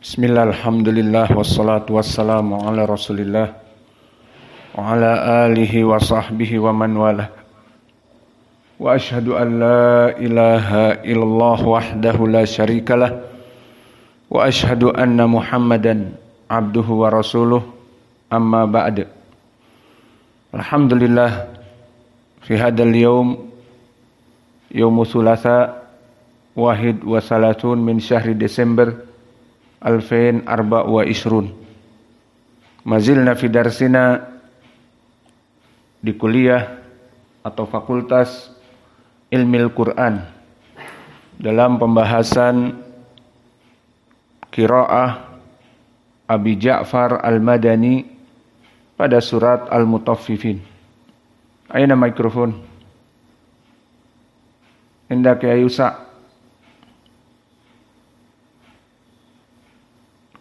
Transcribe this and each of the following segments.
Bismillah, alhamdulillah, wassalatu wassalamu ala rasulillah wa ala alihi wa sahbihi wa man wala. Wa ashhadu an la ilaha illallah wahdahu la syarikalah wa ashhadu anna muhammadan abduhu wa rasuluh amma ba'd. Alhamdulillah, fi hadal yawm yawmu thulatha wahid wa salatun min syahri Desember 2024. Mazilna fi darsina di kuliah atau fakultas Ilmil Quran dalam pembahasan qiraah Abi Ja'far Al-Madani pada surat Al-Mutaffifin. Aina mikrofon? Hendak ya Yusa.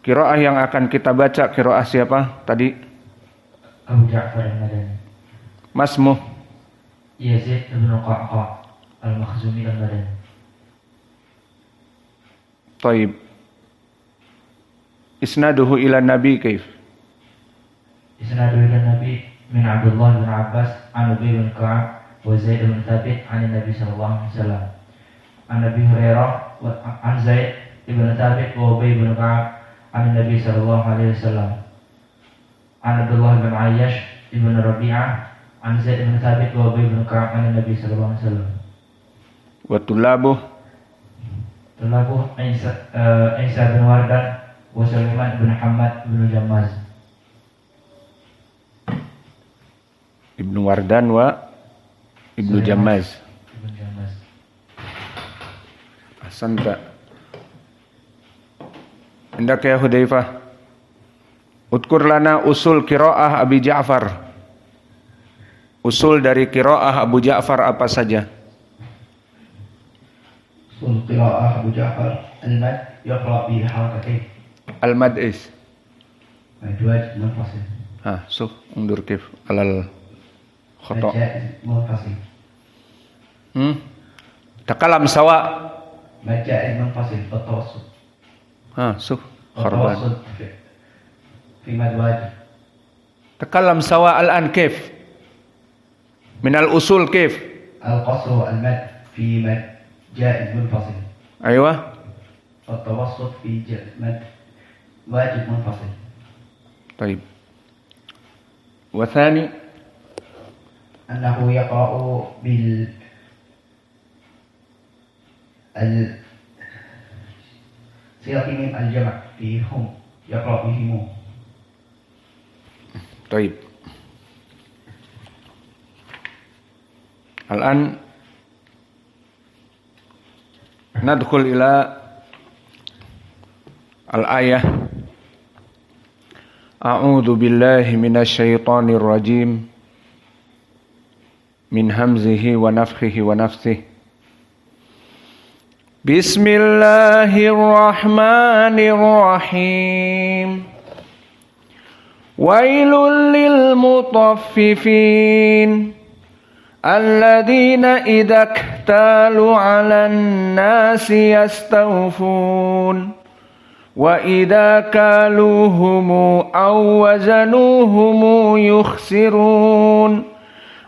Qiraah yang akan kita baca, qiraah siapa tadi? Abu Ja'far Al-Madani. Masmu? Yazid bin Qa'qa' Al-Makhzumi Al-Madani. Taib. Isnaduhu ila Nabi kaif? Isnaduhu ila Nabi min Abdullah bin Abbas an Ubay bin Ka'ab wa Zaid bin Thabit an Nabi sallallahu alaihi wasallam. An Nabi Hurairah wa an Zaid bin Thabit wa Ubay bin Ka'ab an Nabi sallallahu alaihi wasallam. An Abdullah bin Ayyash ibn Rabi'ah an Zaid bin Thabit wa Ubay bin Ka'ab an Nabi sallallahu alaihi wasallam. Wa tulabuh Isa bin Wardan wa Sulaiman bin Muhammad bin Jammaz. Ibnu Wardan wa Ibnu Jammaz. Ibn Jammaz. Ahsanta. Hendak ya Hudzaifah. Udkur lana usul qiraah Abi Ja'far. Usul dari qiraah Abu Ja'far apa saja? Usul qiraah Abu Ja'far al-mad yaqra bi harakatain. Al-mad is. Madwaj munfasil. Suh undur kif alal khata. Majaz munfasil. Takalam sawa. Majaz munfasil at-tawassut. Suh kharban. At-tawassut fi madwaj. Takalam sawa al-an kif? Min al-usul kif? Al-qasr al-mad fi majaz munfasil. Aywa. At-tawassut fi mad wajib munfasil. طيب. وثاني أنه يقرأ بال صيغة من الجمع في هم يقرأ بهم. طيب. الآن ندخل إلى الآية. أعوذ بالله من الشيطان الرجيم من همزه ونفخه ونفثه. بسم الله الرحمن الرحيم. ويل للمطففين الذين إذا اكتالوا على الناس يستوفون وإذا كالوهم أو وزنوهم يخسرون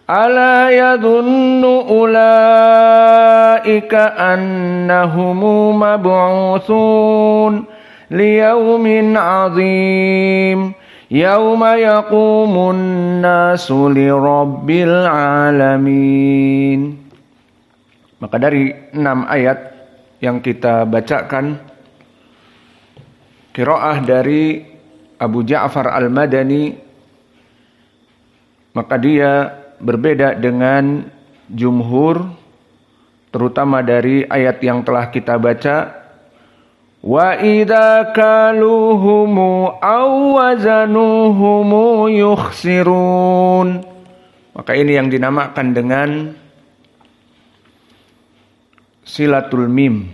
ألا يظن أولئك أنهم مبعوثون ليوم عظيم يوم يقوم الناس لرب العالمين. Maka dari 6 ayat yang kita bacakan, qiraah dari Abu Ja'far Al-Madani, maka dia berbeda dengan jumhur, terutama dari ayat yang telah kita baca. Wa idza kaluhumu aw wazanuhumu yukhsirun. Maka ini yang dinamakan dengan silatul mim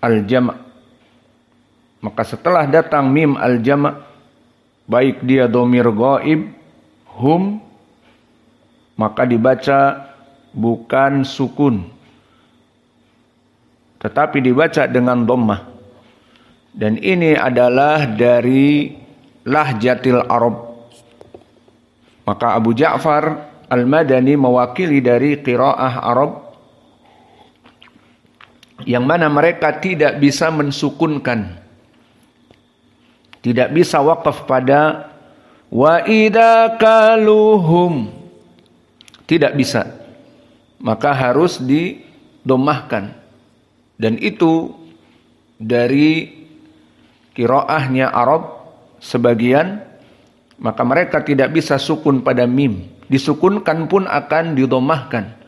al-jama'. Maka setelah datang mim al-jama', baik dia dhamir ghaib, hum, maka dibaca bukan sukun, tetapi dibaca dengan dhammah. Dan ini adalah dari lahjatil Arab. Maka Abu Ja'far Al-Madani mewakili dari qiraah Arab yang mana mereka tidak bisa mensukunkan, tidak bisa waqaf pada wa idza kaluhum, tidak bisa, maka harus didomahkan. Dan itu dari qiraahnya Arab sebagian, maka mereka tidak bisa sukun pada mim, disukunkan pun akan didomahkan.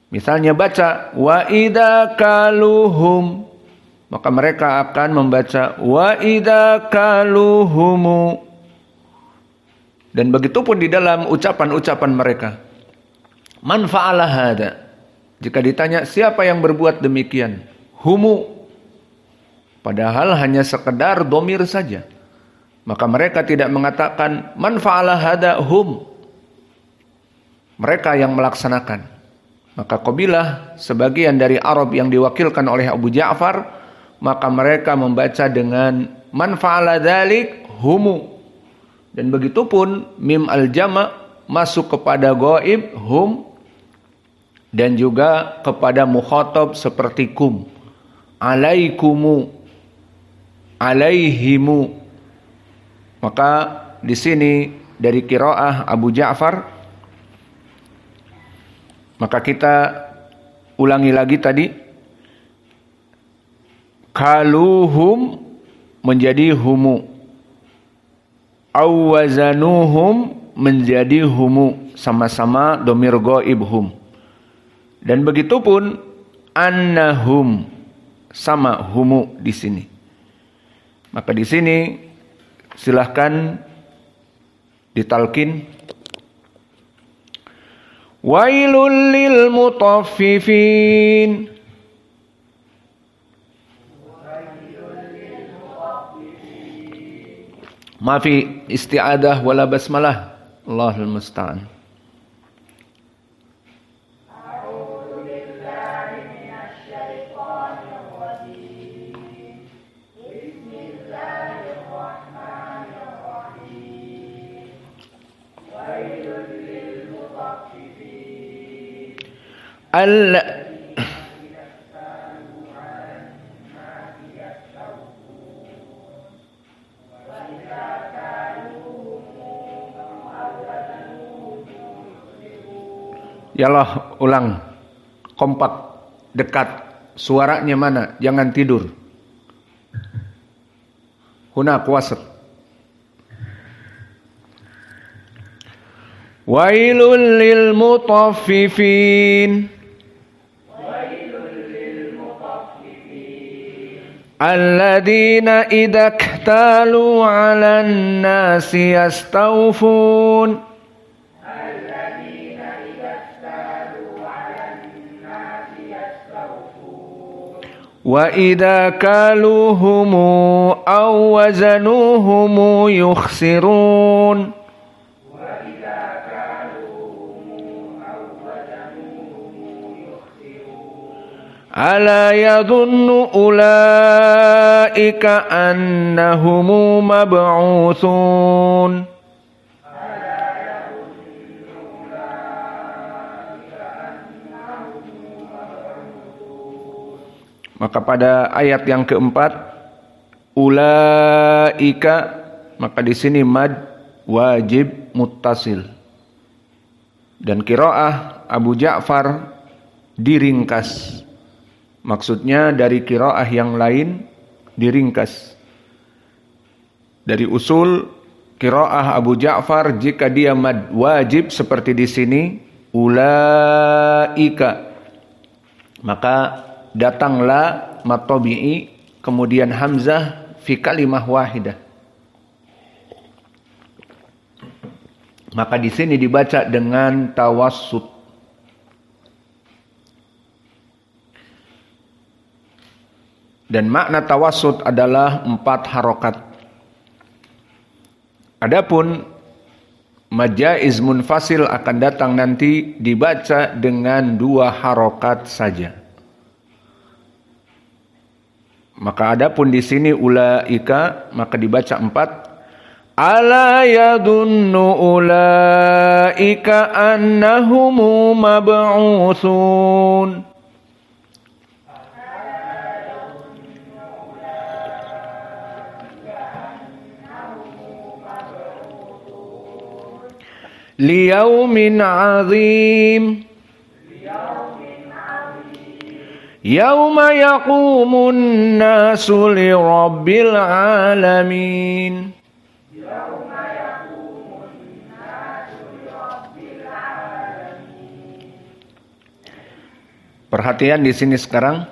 Misalnya baca wa idza kaluhum, maka mereka akan membaca wa idza kaluhumu. Dan begitu pun di dalam ucapan-ucapan mereka. Man fa'ala hada, jika ditanya siapa yang berbuat demikian, humu, padahal hanya sekedar domir saja, maka mereka tidak mengatakan man fa'ala hada hum, mereka yang melaksanakan. Maka qabilah sebagian dari Arab yang diwakilkan oleh Abu Ja'far, maka mereka membaca dengan man fa'ala dzalik humu. Dan begitu pun mim al-jama' masuk kepada ghaib hum, dan juga kepada mukhatab seperti kum, alaikumu, alaihimu. Maka di sini dari qiraah Abu Ja'far, maka kita ulangi lagi tadi, kaluhum menjadi humu, awwazanuhum menjadi humu, sama-sama domir ghaib hum. Dan begitu pun annahum, sama humu di sini. Maka di sini silahkan ditalkin. Wailul lil mutaffifin. Mafi isti'adah wala basmalah. Allahul musta'an. Yalah, ulang. Kompak, dekat. Suaranya mana? Jangan tidur. Huna kuasat. Wailul lil mutaffifin. Alladzina idza iktalu 'alan nasi yastawfun. Wa idza kaluhum aw wazanuhum yukhsirun. Ala yadhunnu ulaika annahum mab'utsun. Maka pada ayat yang keempat, ulaika, maka di sini mad wajib muttasil. Dan qiraah Abu Ja'far diringkas. Maksudnya dari qiraah yang lain diringkas. Dari usul qiraah Abu Ja'far, jika dia mad wajib seperti di sini ulaika, maka datanglah mad tabi'i kemudian hamzah fi kalimah wahidah. Maka di sini dibaca dengan tawassut. Dan makna tawassut adalah 4 harokat. Adapun mad jaiz munfasil akan datang nanti dibaca dengan 2 harokat saja. Maka adapun di sini ulaika maka dibaca 4. Ala yadunnu ulaika annahumu mab'utsun. Liyaumin 'azim. Yauma yaqumun nasu li rabbil alamin. Perhatian di sini sekarang.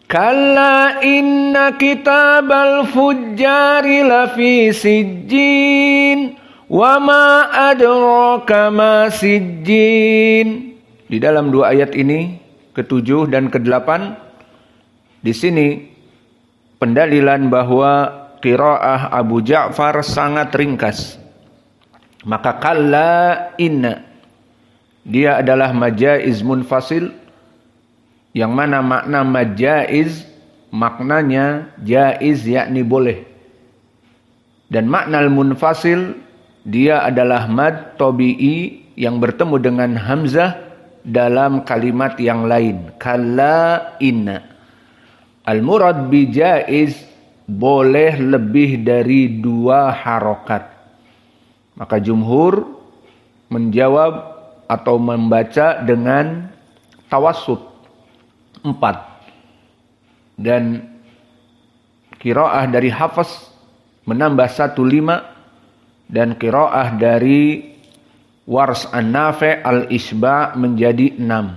Kalla inna kitabal fujjari lafi sijjin wa ma adraka ma sijjin. Di dalam dua ayat ini ke-7 dan ke-8 di sini pendalilan bahwa qiraah Abu Ja'far sangat ringkas. Maka kalla inna dia adalah majaiz munfasil, yang mana makna majaiz maknanya jaiz yakni boleh, dan makna al-munfasil dia adalah mad tabi'i yang bertemu dengan hamzah dalam kalimat yang lain. Kalla inna. Al-murad bi jaiz boleh lebih dari 2 harokat. Maka jumhur menjawab atau membaca dengan tawassut 4. Dan qiraah dari Hafs menambah 1/5, dan qiraah dari Wars an-Nafi' al-Isba' menjadi 6.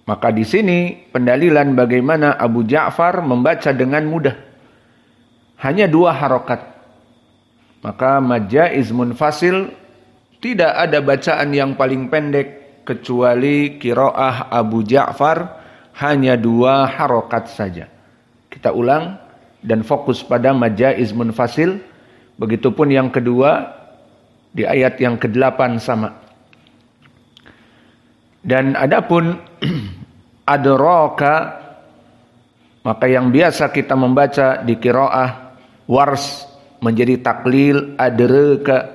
Maka di sini pendalilan bagaimana Abu Ja'far membaca dengan mudah. Hanya 2 harokat. Maka majaiz munfasil tidak ada bacaan yang paling pendek kecuali qiraah Abu Ja'far, hanya 2 harokat saja. Kita ulang dan fokus pada majaiz munfasil. Begitupun yang kedua. Di ayat yang ke-8 sama. Dan adapun adraka, maka yang biasa kita membaca di qiraah Wars menjadi taklil adraka.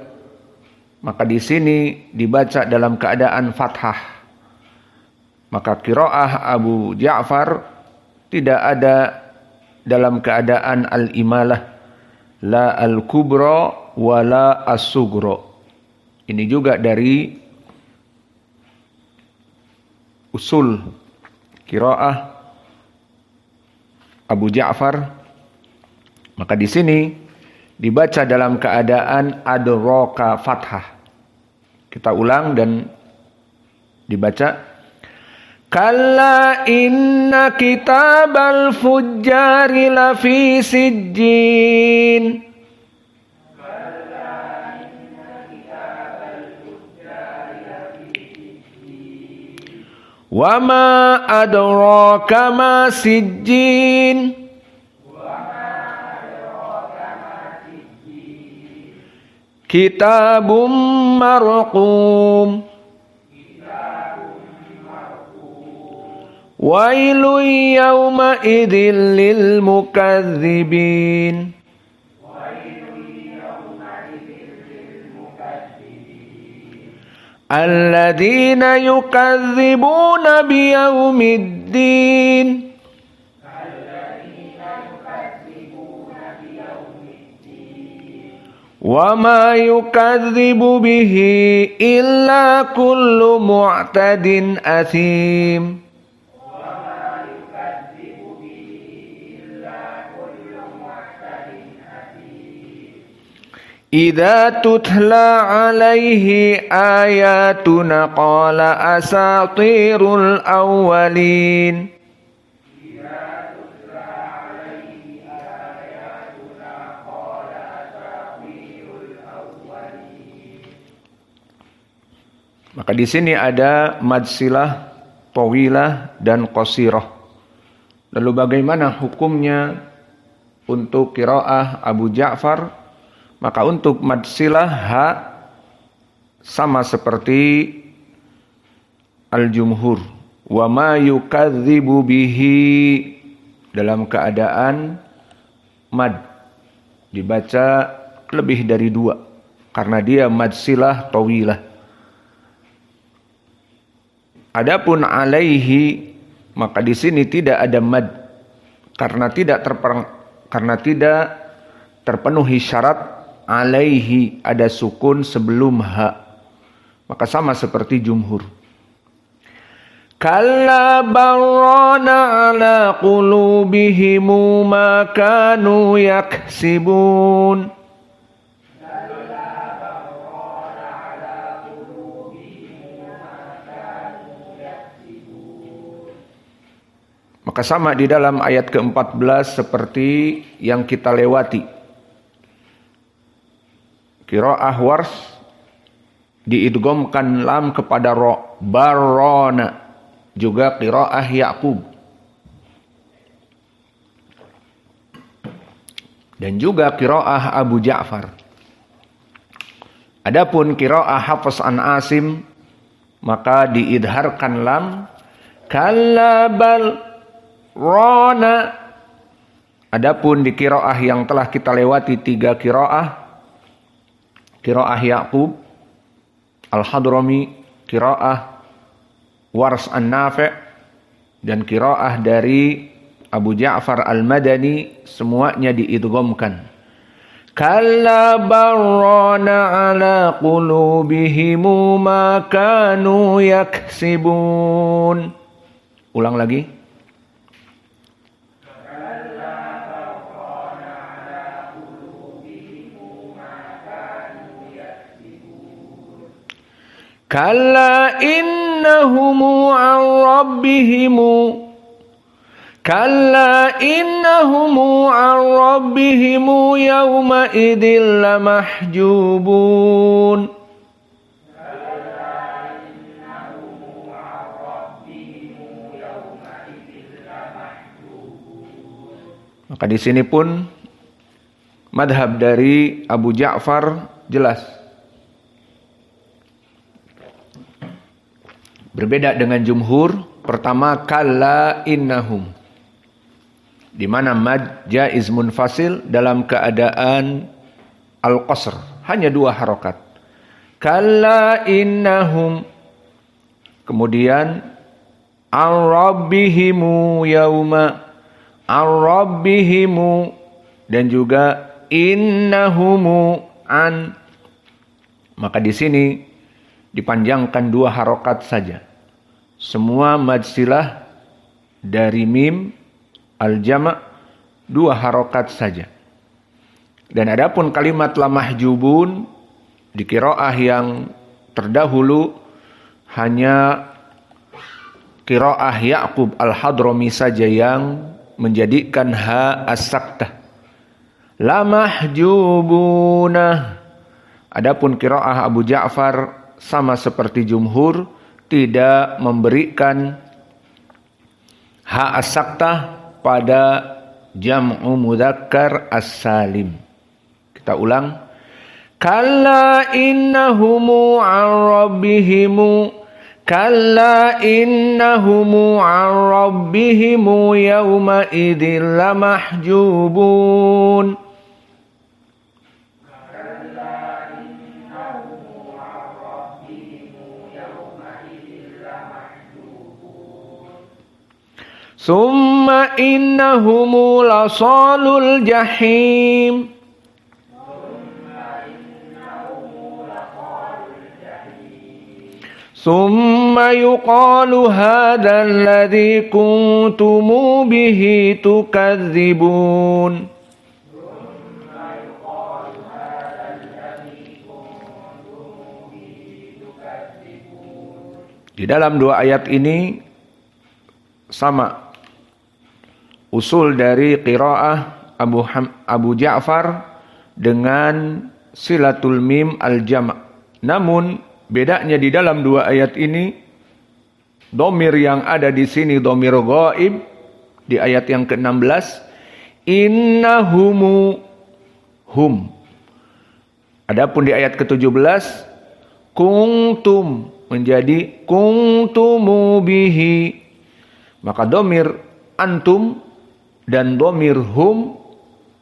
Maka di sini dibaca dalam keadaan fathah. Maka qiraah Abu Ja'far tidak ada dalam keadaan al-imalah, la al-kubra wala as-sughra. Ini juga dari usul qiraah Abu Ja'far. Maka di sini dibaca dalam keadaan adraka fathah. Kita ulang dan dibaca. Kalla inna kitabal fujjari lafi sijjin. Wa ma adraka ma sijjin. Kitabum marqum. Wailun yawma idzil lil mukadzibin. Alladzina yukadzibuna biyaumiddin. Wa ma yukadzibu bihi illa kullu mu'tadin athim. Idza tutla alaihi ayatuna qala asatirul awwalin. Maka di sini ada madsilah, tawilah, dan qasirah. Lalu bagaimana hukumnya untuk qiraah Abu Ja'far? Maka untuk madsilah ha sama seperti al-jumhur. Wa ma yukadzibu bihi dalam keadaan mad, dibaca lebih dari 2 karena dia mad silah tawilah. Adapun alaihi, maka di sini tidak ada mad karena tidak terpenuhi syarat alaihi, ada sukun sebelum ha. Maka sama seperti jumhur. Kalla barrana ala qulubihim ma kanu yaksibun. Maka sama di dalam ayat ke-14 seperti yang kita lewati. Qiraah Wars diidghamkan lam kepada ro, barrona. Juga qiraah Ya'qub. Dan juga qiraah Abu Ja'far. Adapun qiraah Hafs an Asim, maka diidharkan lam, kalla bal rona. Adapun di qiraah yang telah kita lewati 3 qiraah Ya'qub, Al-Hadrami, qiraah Wars an-Nafi' dan qiraah dari Abu Ja'far al-Madani, semuanya diidghamkan. Kalla barrana ala qulubihim ma kanu yaksibun. Ulang lagi. Kalla innahum an rabbihim yawma idil lamahjubun. Maka di sini pun madhab dari Abu Ja'far jelas. Berbeda dengan jumhur. Pertama, kalla innahum, di mana mad jaiz munfasil dalam keadaan al-qasr, hanya 2 harokat. Kalla innahum. Kemudian ar-rabbihimu yauma, ar-rabbihimu, dan juga innahumu an. Maka di sini dipanjangkan 2 harokat saja. Semua mad silah dari mim al-jama' 2 harokat saja. Dan adapun kalimat lamahjubun di qiraah yang terdahulu hanya qiraah Ya'qub al-Hadrami saja yang menjadikan ha as-saktah. Lamahjubuna. Adapun qiraah Abu Ja'far sama seperti jumhur, tidak memberikan ha as-saktah pada jam'u mudzakkar as-salim. Kita ulang. Kalla innahumu an rabbihimu, kalla innahumu an rabbihimu yawma idil lamahjubun. Summa innahumu lasalul jahim. Summa yuqalu hadzal ladzi kuntum bihi tukadzibun. Di dalam 2 ayat ini sama usul dari qiraah Abu Ja'far dengan silatul mim al-jama'. Namun bedanya di dalam 2 ayat ini, domir yang ada di sini domir ghaib di ayat yang ke-16, innahumu hum. Adapun di ayat ke-17, kuntum menjadi kuntumu bihi. Maka domir antum dan dhamir hum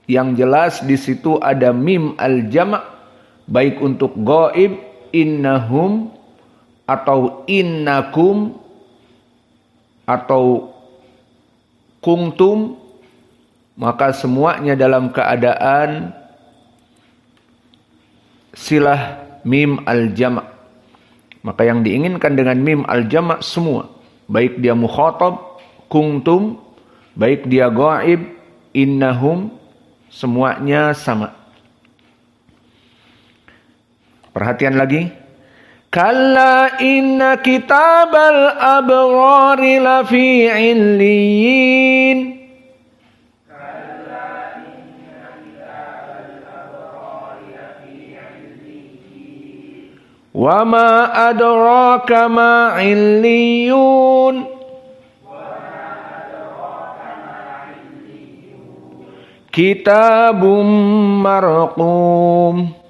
yang jelas di situ ada mim al-jama' baik untuk ghaib innahum atau innakum atau kuntum, maka semuanya dalam keadaan silah mim al-jama'. Maka yang diinginkan dengan mim al-jama' semua, baik dia mukhatab kuntum, baik dia ghaib innahum, semuanya sama. Perhatian lagi. Kalla inna kitabal abrari lafi illiyin. Wa ma adraka ma illiyun. Kitabum marqum.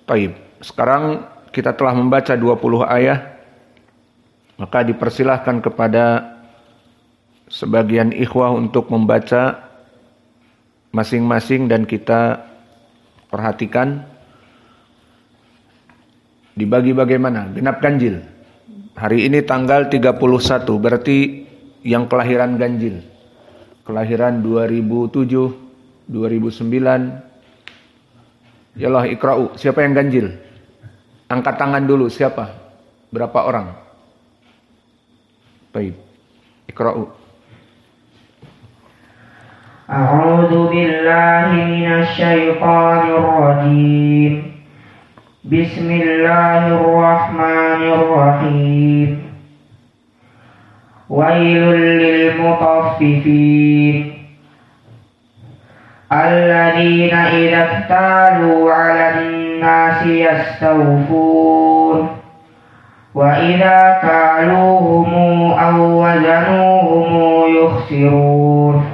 Baik, sekarang kita telah membaca 20 ayat, maka dipersilahkan kepada sebagian ikhwah untuk membaca masing-masing dan kita perhatikan dibagi bagaimana, genap ganjil. Hari ini tanggal 31, berarti yang kelahiran ganjil. Kelahiran 2007, 2009. Yalah ikra'u, siapa yang ganjil? Angkat tangan dulu, siapa? Berapa orang? Baik, ikra'u. A'udzu billahi minasy syaithanir rajim. Bismillahirrahmanirrahim. Wailul lil mutaffifin. Alladzina idza iktalu 'alan nasi yastawfun wa idza kaluhum aw wazanuhum yukhsirun.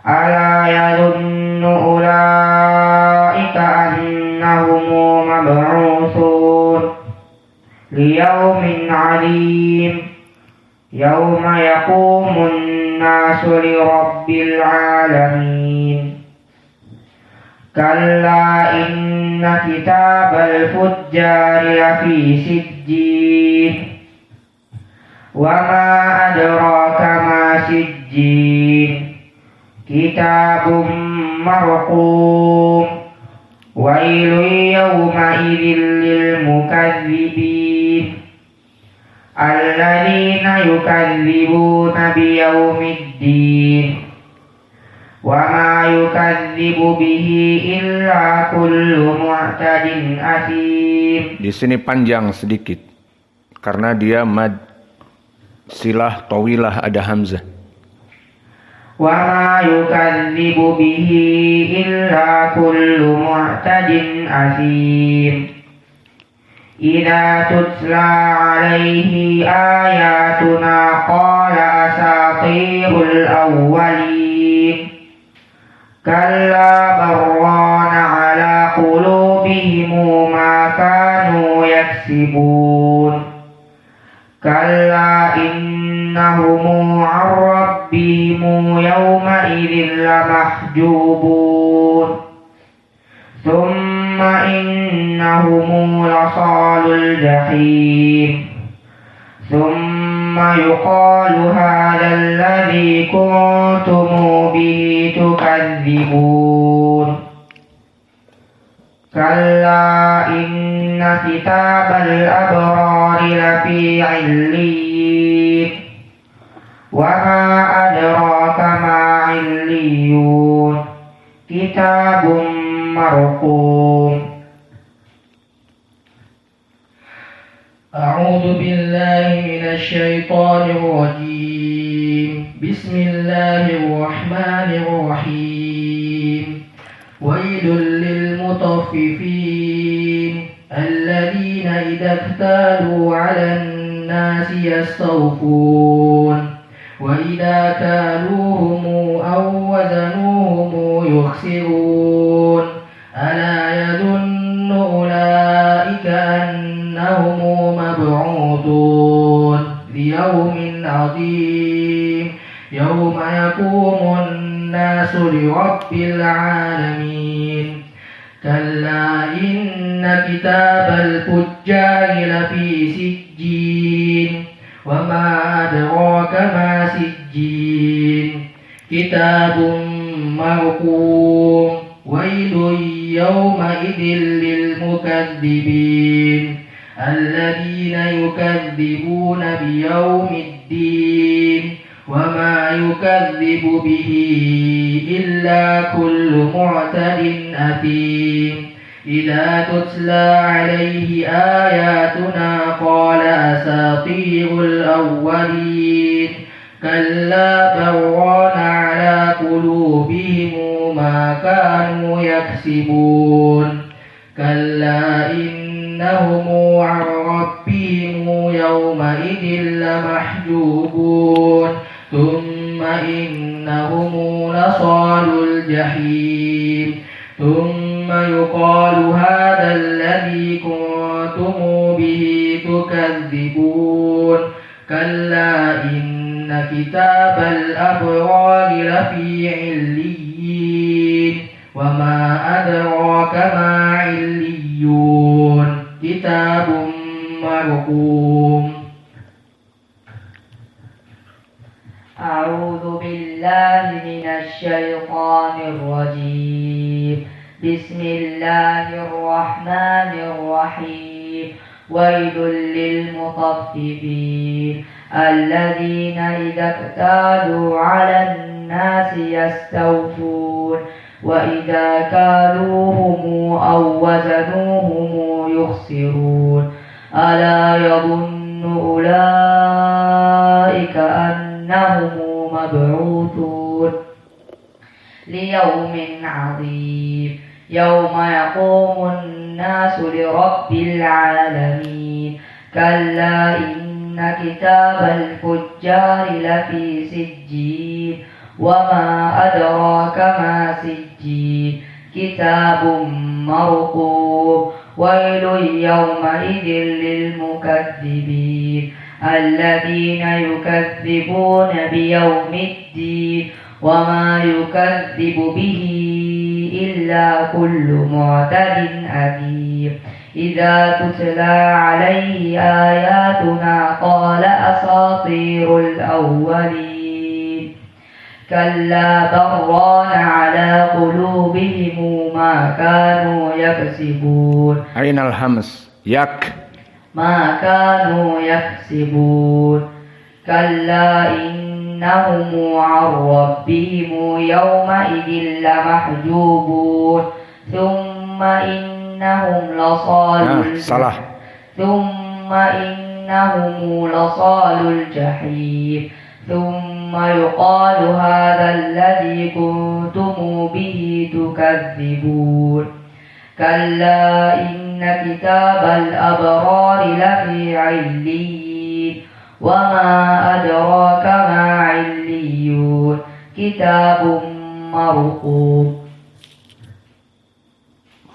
Ala yadhunnu ulaika annahum mab'utsun liyaumin 'adim yauma yaqumun nasu li rabbil 'alamin. Kalla inna kitabal fujjari lafi sijjin wa ma adraka ma sijjin. Kitabum marqum. Wailun yawma idzil lil mukadzibin. Alladzina yukadzibuna biyaumiddin. Wa ma yukadzibu bihi illa kullu mu'tadin athim. Di sini panjang sedikit karena dia mad silah tawilah, ada hamzah. Wa ma yukadzibu bihi illa kullu mu'tadin athim. Idza tutla 'alaihi ayatuna qala asatirul awwalin. Kalla barrana 'ala qulubihim ma kanu yaksibun. Kalla innahum 'an rabbihim yawma idzin lamahjubun. Thumma innahum lasalul jahim. Thumma yuqalu hadzal ladzi kuntum bihi tukadzibun. Kalla inna kitabal abrari lafi 'illiyin. Wa ma adraka ma 'illiyun. Kitabum marqum. A'udzu billahi minasy syaithanir rajim. Bismillahirrahmanirrahim. Wailul lil mutaffifin alladzina idza iktalu 'alan nasi yastawfun wa idza kaluhum aw wazanuhum yukhsirun. Ala yadhunnu ulaika annahum mab'utsun liyaumin 'adzim يوم يقوم الناس لرب العالمين كلا إن كتاب الفجار لفي سجين وما أدراك ما سجين كتاب مرقوم ويل يومئذ للمكذبين الذين يكذبون بيوم الدين وما يكذب به إلا كل معتد أثيم إذا تتلى عليه آياتنا قال أساطير الأولين كلا بران على قلوبهم ما كانوا يكسبون كلا إنهم عن ربهم يومئذ لمحجوبون ثم إنهم لصالوا الجحيم ثم يقال هذا الذي كنتم به تكذبون كلا إن كتاب الأبرار لفي عليين وما أدراك ما عليون كتاب مرقوم أعوذ بالله من الشيطان الرجيم بسم الله الرحمن الرحيم ويل للمطففين الذين إذا اكتالوا على الناس يستوفون وإذا كالوهم أو وزنوهم يخسرون ألا يظن أولئك أنهم مبعوثون ليوم عظيم يوم يقوم الناس لرب العالمين كلا إن كتاب الفجار لفي سجين وما أدراك ما سجين كتاب مرقوم ويل يومئذ للمكذبين الذين يكذبون بيوم الدين وما يكذب به إلا كل معتد أثيم إذا تتلى عليه آياتنا قال أساطير الأولين كلا بران على قلوبهم ما كانوا يكسبون أين الهمس يك ما كانوا يكسبون كلا إنهم عن ربهم يومئذ لمحجوبون ثم إنهم لصالوا الجحيم ثم يقال هذا الذي كنتم به تكذبون كلا إن كتاب الأبرار لفي عليين وما أدراك ما عليون كتاب مرقوم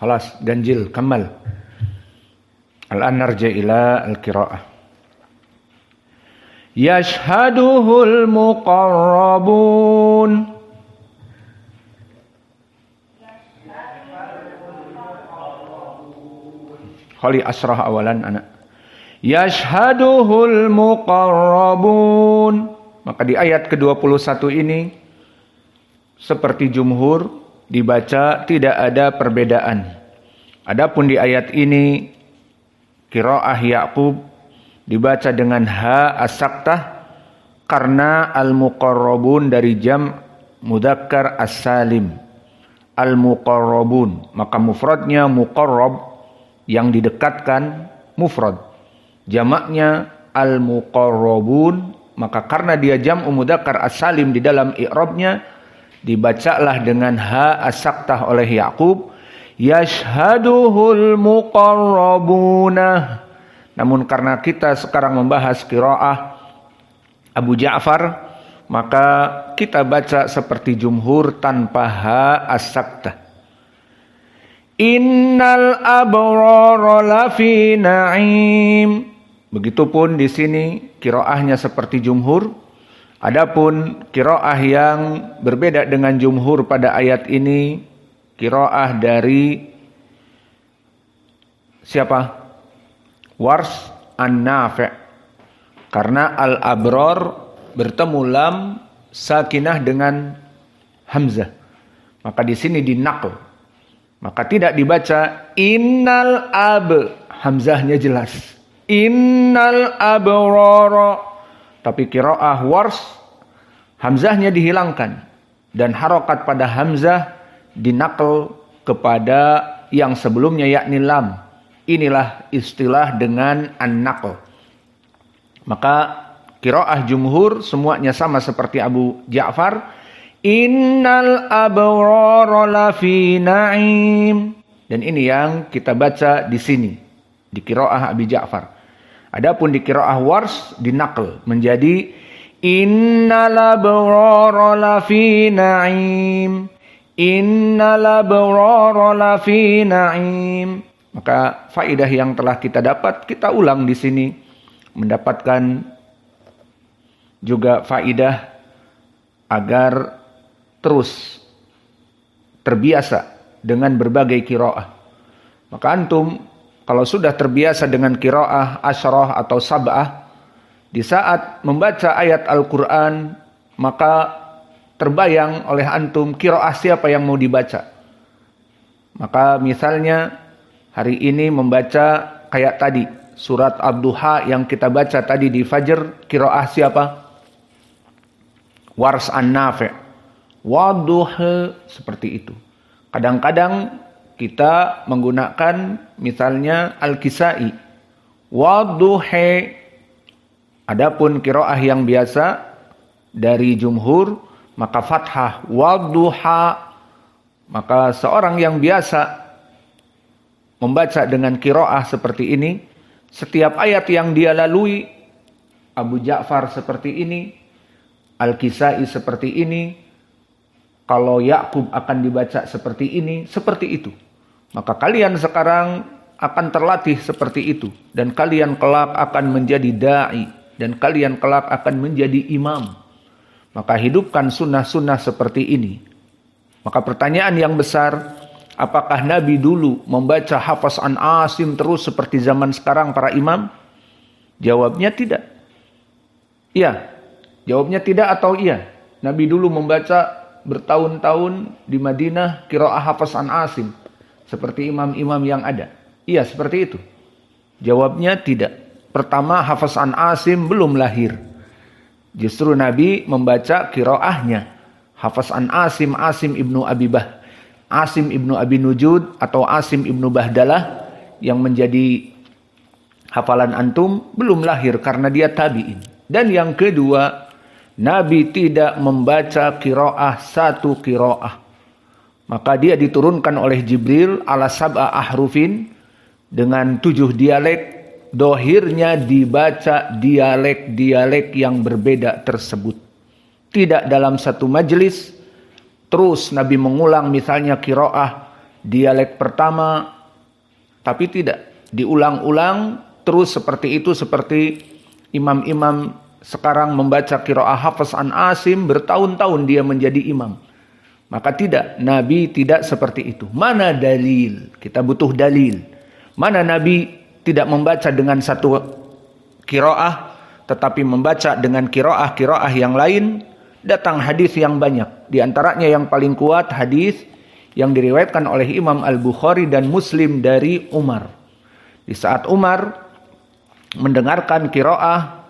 خلاص ganjil كمل الآن نرجع إلى القراءة يشهده المقربون خلي أسرح أولا أنا yashhaduhul muqarrabun. Maka di ayat ke-21 ini seperti jumhur dibaca tidak ada perbedaan. Adapun di ayat ini qiraah Ya'qub dibaca dengan ha as-saktah karena al-muqarrabun dari jam mudzakkar as-salim. Al-muqarrabun, maka mufradnya muqarrab yang didekatkan mufrad. Jamaknya al-muqarrabun, maka karena dia jam mudzakkar as-salim di dalam i'rabnya dibacalah dengan ha as-saktah oleh Ya'qub, yashhaduhul muqarrabuna. Namun karena kita sekarang membahas qiraah Abu Ja'far, maka kita baca seperti jumhur tanpa ha as-saktah. Innal abrara lafi na'im. Begitupun di sini qiraahnya seperti jumhur. Adapun qiraah yang berbeda dengan jumhur pada ayat ini, qiraah dari siapa? Wars an-Nafi'. Karena al-abror bertemu lam sakinah dengan hamzah. Maka di sini dinaql. Maka tidak dibaca innal hamzahnya jelas. Innal abrara. Tapi qiraah wars hamzahnya dihilangkan dan harokat pada hamzah dinaql kepada yang sebelumnya yakni lam. Inilah istilah dengan an-naql. Maka qiraah jumhur semuanya sama seperti Abu Ja'far. Innal abrara lafi na'im. Dan ini yang kita baca di sini di qiraah Abi Ja'far. Adapun di qiraah wars dinaql menjadi innal abrara lafi na'im. Innal abrara lafi na'im. Maka faidah yang telah kita dapat kita ulang di sini, mendapatkan juga faidah agar terus terbiasa dengan berbagai qiraah. Maka antum kalau sudah terbiasa dengan qiraah asyarah atau sab'ah, di saat membaca ayat Al-Quran, maka terbayang oleh antum qiraah siapa yang mau dibaca. Maka misalnya hari ini membaca kayak tadi, surat Ad-Duha yang kita baca tadi di Fajr, qiraah siapa? Wars an-Nafi'. Wadduha, seperti itu. Kadang-kadang kita menggunakan misalnya Al-Kisai. Wadduha. Adapun qiraah yang biasa dari jumhur, maka fathah. Wadduha. Maka seorang yang biasa membaca dengan qiraah seperti ini, setiap ayat yang dia lalui, Abu Ja'far seperti ini, Al-Kisai seperti ini, kalau Yakub akan dibaca seperti ini, seperti itu. Maka kalian sekarang akan terlatih seperti itu. Dan kalian kelak akan menjadi da'i. Dan kalian kelak akan menjadi imam. Maka hidupkan sunnah-sunnah seperti ini. Maka pertanyaan yang besar, apakah Nabi dulu membaca hafaz an Asim terus seperti zaman sekarang para imam? Jawabnya tidak. Iya. Jawabnya tidak atau iya. Nabi dulu membaca bertahun-tahun di Madinah qiraah hafaz an Asim seperti imam-imam yang ada. Iya, seperti itu. Jawabnya tidak. Pertama, hafaz an Asim belum lahir. Justru Nabi membaca qiraahnya. Hafaz an Asim, Asim ibnu Abi Nujud atau Asim ibnu Bahdalah yang menjadi hafalan antum belum lahir karena dia tabi'in. Dan yang kedua, Nabi tidak membaca qiraah satu qiraah. Maka dia diturunkan oleh Jibril ala sab'a ahrufin dengan 7 dialek. Dohirnya dibaca dialek-dialek yang berbeda tersebut. Tidak dalam satu majelis. Terus Nabi mengulang misalnya qiraah dialek pertama. Tapi tidak. Diulang-ulang terus seperti itu. Seperti imam-imam sekarang membaca qiraah hafaz an Asim bertahun-tahun dia menjadi imam. Maka tidak, Nabi tidak seperti itu. Mana dalil? Kita butuh dalil. Mana Nabi tidak membaca dengan satu qiraah tetapi membaca dengan qiraah yang lain? Datang hadis yang banyak. Di antaranya yang paling kuat hadis yang diriwayatkan oleh Imam Al-Bukhari dan Muslim dari Umar. Di saat Umar mendengarkan qiraah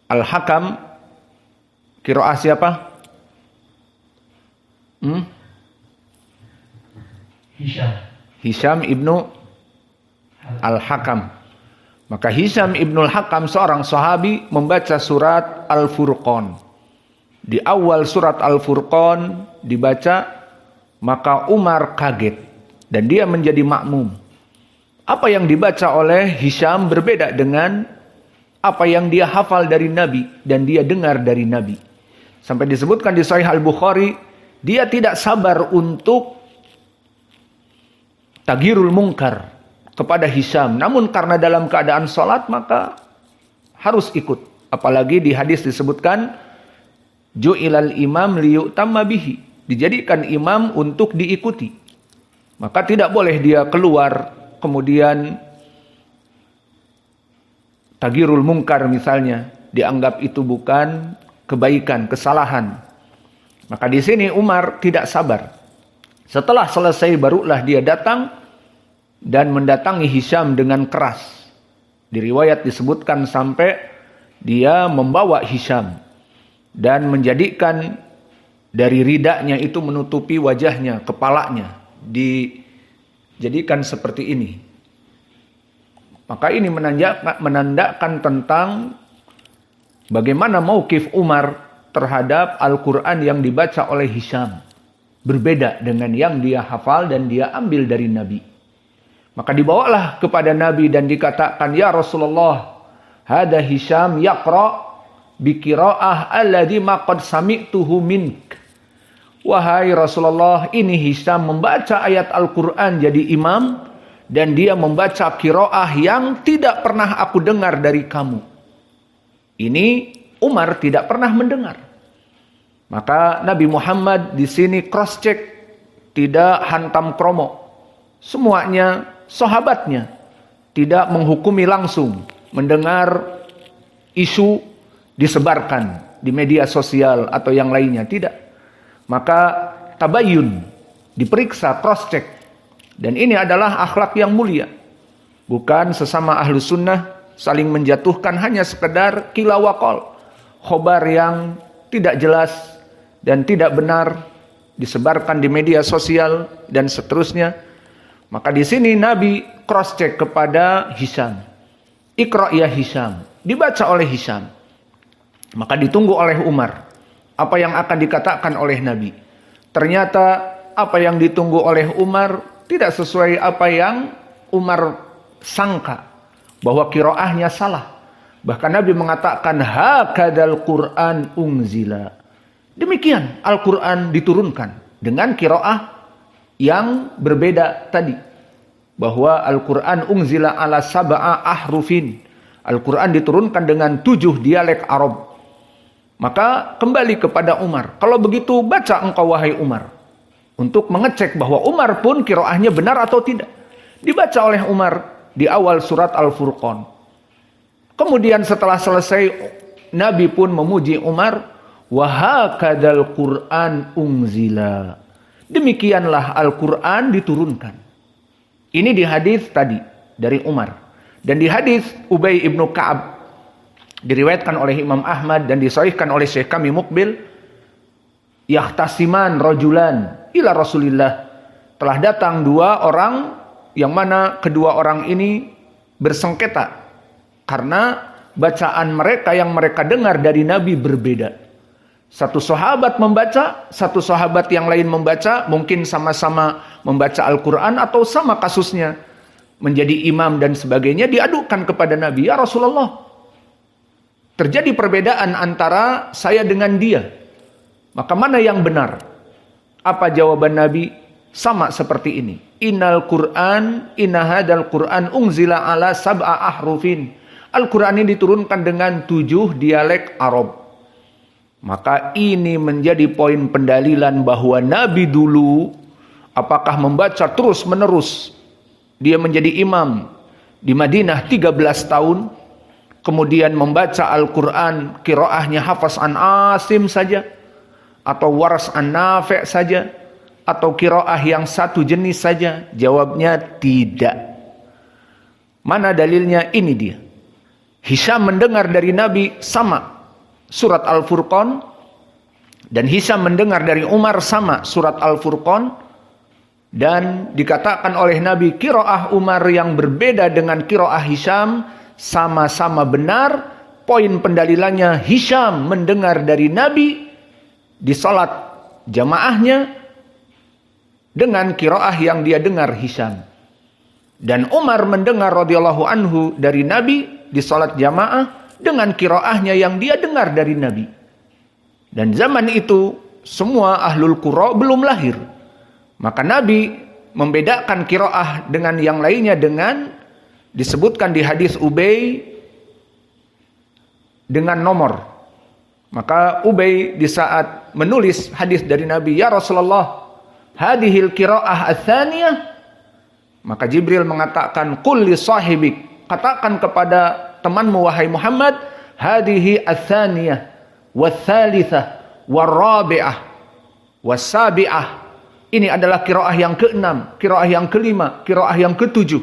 Al-Hakam, qiraah siapa? Hisham ibnu Al-Hakam. Maka Hisham ibnu Al-Hakam seorang sahabi membaca surat Al-Furqan. Di awal surat Al-Furqan dibaca, maka Umar kaget dan dia menjadi makmum. Apa yang dibaca oleh Hisham berbeda dengan apa yang dia hafal dari Nabi dan dia dengar dari Nabi. Sampai disebutkan di Sahih Al-Bukhari, dia tidak sabar untuk taghyirul munkar kepada Hisham. Namun karena dalam keadaan salat maka harus ikut. Apalagi di hadis disebutkan ju'ilal imam liyu'tamma bihi, dijadikan imam untuk diikuti. Maka tidak boleh dia keluar kemudian tagirul mungkar misalnya, dianggap itu bukan kebaikan, kesalahan. Maka di sini Umar tidak sabar. Setelah selesai barulah dia datang dan mendatangi Hisham dengan keras. Di riwayat disebutkan sampai dia membawa Hisham dan menjadikan dari ridanya itu menutupi wajahnya, kepalanya, dijadikan seperti ini. Maka ini menandakan tentang bagaimana mauqif Umar terhadap Al-Quran yang dibaca oleh Hisham. Berbeda dengan yang dia hafal dan dia ambil dari Nabi. Maka dibawalah kepada Nabi dan dikatakan, ya Rasulullah, hada Hisham yaqra biqiraah alladhi maqad sami'tuhu mink. Wahai Rasulullah, ini Hisham membaca ayat Al-Quran jadi imam dan dia membaca qiraah yang tidak pernah aku dengar dari kamu. Ini Umar tidak pernah mendengar. Maka Nabi Muhammad di sini cross check, tidak hantam kromo. Semuanya sahabatnya tidak menghukumi langsung, mendengar isu disebarkan di media sosial atau yang lainnya, tidak. Maka tabayyun, diperiksa, cross check. Dan ini adalah akhlak yang mulia. Bukan sesama ahlu sunnah saling menjatuhkan hanya sekedar qila wa qal, khobar yang tidak jelas dan tidak benar disebarkan di media sosial dan seterusnya. Maka di sini Nabi cross check kepada Hisham. Iqra ya Hisham, dibaca oleh Hisham. Maka ditunggu oleh Umar apa yang akan dikatakan oleh Nabi. Ternyata apa yang ditunggu oleh Umar tidak sesuai apa yang Umar sangka, bahwa qiraahnya salah. Bahkan Nabi mengatakan hakadzal Qur'an unzila. Demikian Al-Quran diturunkan dengan qiraah yang berbeda tadi. Bahwa Al-Quran unzila ala sab'a ahrufin. Al-Quran diturunkan dengan 7 dialek Arab. Maka kembali kepada Umar. Kalau begitu baca engkau wahai Umar. Untuk mengecek bahwa Umar pun qiraahnya benar atau tidak. Dibaca oleh Umar di awal surat Al-Furqan. Kemudian setelah selesai Nabi pun memuji Umar. Wa hakadzal Qur'an unzila. Demikianlah Al-Quran diturunkan. Ini di hadis tadi dari Umar. Dan di hadis Ubay ibnu Ka'ab diriwayatkan oleh Imam Ahmad dan disahihkan oleh Syekh kami Muqbil. Yahtasiman rajulan ila Rasulillah. Telah datang 2 orang yang mana kedua orang ini bersengketa karena bacaan mereka yang mereka dengar dari Nabi berbeda. Satu sahabat membaca, satu sahabat yang lain membaca, mungkin sama-sama membaca Al-Quran atau sama kasusnya, menjadi imam dan sebagainya, diadukan kepada Nabi, ya Rasulullah, terjadi perbedaan antara saya dengan dia. Maka mana yang benar? Apa jawaban Nabi? Sama seperti ini. Innal Qur'an, inna hadal Qur'an unzila ala sab'a ahrufin. Al-Quran ini diturunkan dengan 7 dialek Arab. Maka ini menjadi poin pendalilan bahwa Nabi dulu apakah membaca terus menerus. Dia menjadi imam di Madinah 13 tahun. Kemudian membaca Al-Quran qiraahnya Hafs an Asim saja. Atau Waras an Nafi' saja. Atau qiraah yang satu jenis saja. Jawabnya tidak. Mana dalilnya? Ini dia. Hisham mendengar dari Nabi sama surat Al-Furqan, dan Hisham mendengar dari Umar sama surat Al-Furqan, dan dikatakan oleh Nabi qiraah Umar yang berbeda dengan qiraah Hisham sama-sama benar. Poin pendalilannya Hisham mendengar dari Nabi di salat jamaahnya dengan qiraah yang dia dengar Hisham, dan Umar mendengar radhiyallahu anhu dari Nabi di salat jamaah dengan qiraahnya yang dia dengar dari Nabi. Dan zaman itu semua ahlul qura belum lahir. Maka Nabi membedakan qiraah dengan yang lainnya dengan disebutkan di hadis Ubay dengan nomor. Maka Ubay di saat menulis hadis dari Nabi, "Ya Rasulullah, hadhil qiraah ats-tsaniyah." Maka Jibril mengatakan, "Qul li sahibik," katakan kepada temanmu wahai Muhammad, "Hadhihi ats-tsaniyah waats-tsalitsah war-rabi'ah was-sabi'ah." Ini adalah qiraah yang ke-6, qiraah yang ke-5, qiraah yang ke-7.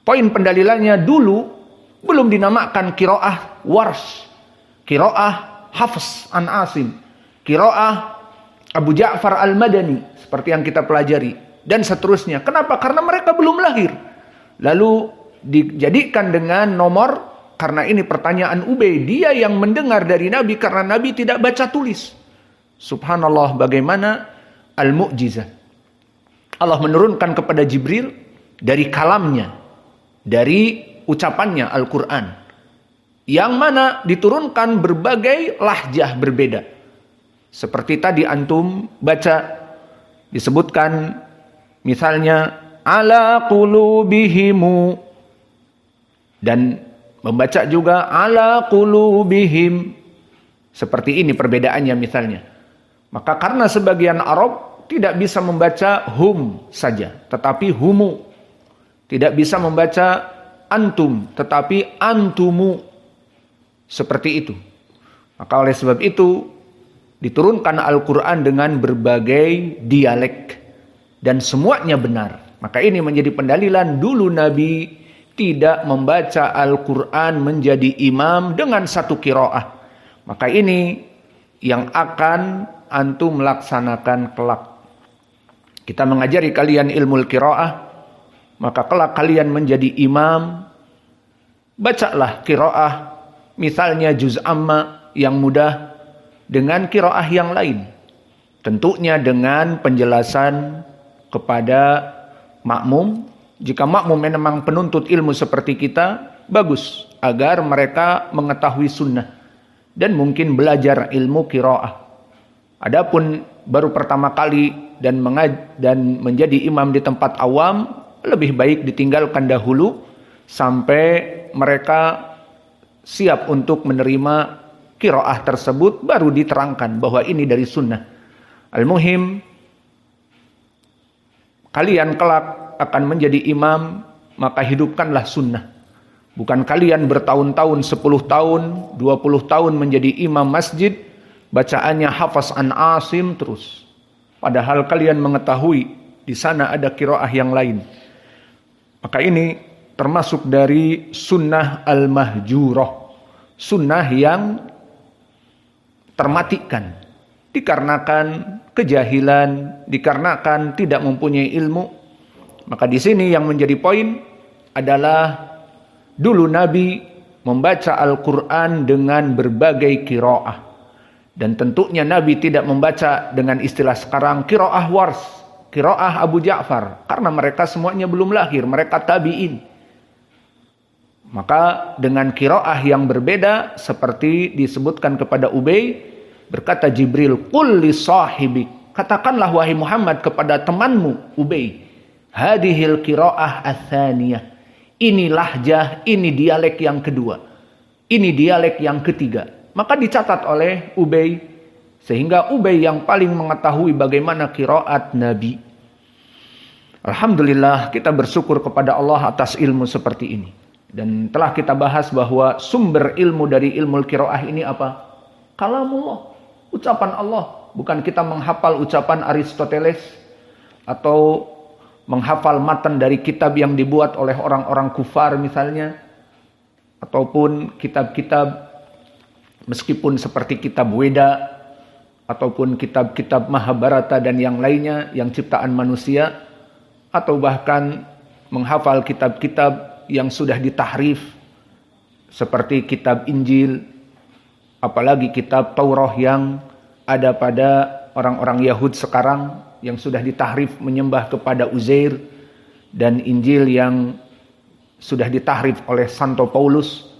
Poin pendalilannya dulu belum dinamakan qiraah Warsh, qiraah Hafs an Asim, qiraah Abu Ja'far al-Madani seperti yang kita pelajari dan seterusnya. Kenapa? Karena mereka belum lahir. Lalu dijadikan dengan nomor karena ini pertanyaan Ubay, dia yang mendengar dari Nabi karena Nabi tidak baca tulis. Subhanallah, bagaimana al-mu'jizah. Allah menurunkan kepada Jibril dari kalamnya, dari ucapannya Al-Quran, yang mana diturunkan berbagai lahjah berbeda. Seperti tadi antum baca, disebutkan misalnya ala qulubihimu, dan membaca juga ala qulubihim. Seperti ini perbedaannya misalnya. Maka karena sebagian Arab tidak bisa membaca hum saja, tetapi humu. Tidak bisa membaca antum, tetapi antumu. Seperti itu. Maka oleh sebab itu diturunkan Al-Quran dengan berbagai dialek. Dan semuanya benar. Maka ini menjadi pendalilan dulu Nabi tidak membaca Al-Quran menjadi imam dengan satu qiraah. Maka ini yang akan antum melaksanakan kelak. Kita mengajari kalian ilmu qiraah, maka kelak kalian menjadi imam. Bacalah qiraah, misalnya juz amma yang mudah dengan qiraah yang lain. Tentunya dengan penjelasan kepada makmum. Jika makmum memang penuntut ilmu seperti kita, bagus. Agar mereka mengetahui sunnah. Dan mungkin belajar ilmu qiraah. Adapun baru pertama kali dan menjadi imam di tempat awam, lebih baik ditinggalkan dahulu sampai mereka siap untuk menerima qiraah tersebut, baru diterangkan bahwa ini dari sunnah. Al-muhim, kalian kelak akan menjadi imam, maka hidupkanlah sunnah. Bukan kalian bertahun-tahun, 10 tahun, 20 tahun menjadi imam masjid, bacaannya Hafs an Asim terus. Padahal kalian mengetahui di sana ada qiraah yang lain. Maka ini termasuk dari sunnah al-mahjurah. Sunnah yang termatikan. Dikarenakan kejahilan, dikarenakan tidak mempunyai ilmu. Maka di sini yang menjadi poin adalah dulu Nabi membaca Al-Quran dengan berbagai qiraah. Dan tentunya Nabi tidak membaca dengan istilah sekarang qiraah Wars, qiraah Abu Ja'far. Karena mereka semuanya belum lahir, mereka tabi'in. Maka dengan qiraah yang berbeda seperti disebutkan kepada Ubay, berkata Jibril, "Qul li sahibik," katakanlah wahai Muhammad kepada temanmu Ubay, "Hadhil qiraah ats-tsaniyah." Ini lahjah, ini dialek yang kedua. Ini dialek yang ketiga. Maka dicatat oleh Ubay, sehingga Ubay yang paling mengetahui bagaimana qiraat Nabi. Alhamdulillah, kita bersyukur kepada Allah atas ilmu seperti ini. Dan telah kita bahas bahwa sumber ilmu dari ilmu qiraah ini apa? Kalamullah, ucapan Allah. Bukan kita menghafal ucapan Aristoteles atau menghafal matan dari kitab yang dibuat oleh orang-orang kufar misalnya, ataupun kitab-kitab meskipun seperti kitab Weda ataupun kitab-kitab Mahabharata dan yang lainnya yang ciptaan manusia, atau bahkan menghafal kitab-kitab yang sudah ditahrif seperti kitab Injil, apalagi kitab Taurat yang ada pada orang-orang Yahud sekarang yang sudah ditahrif menyembah kepada Uzair, dan Injil yang sudah ditahrif oleh Santo Paulus.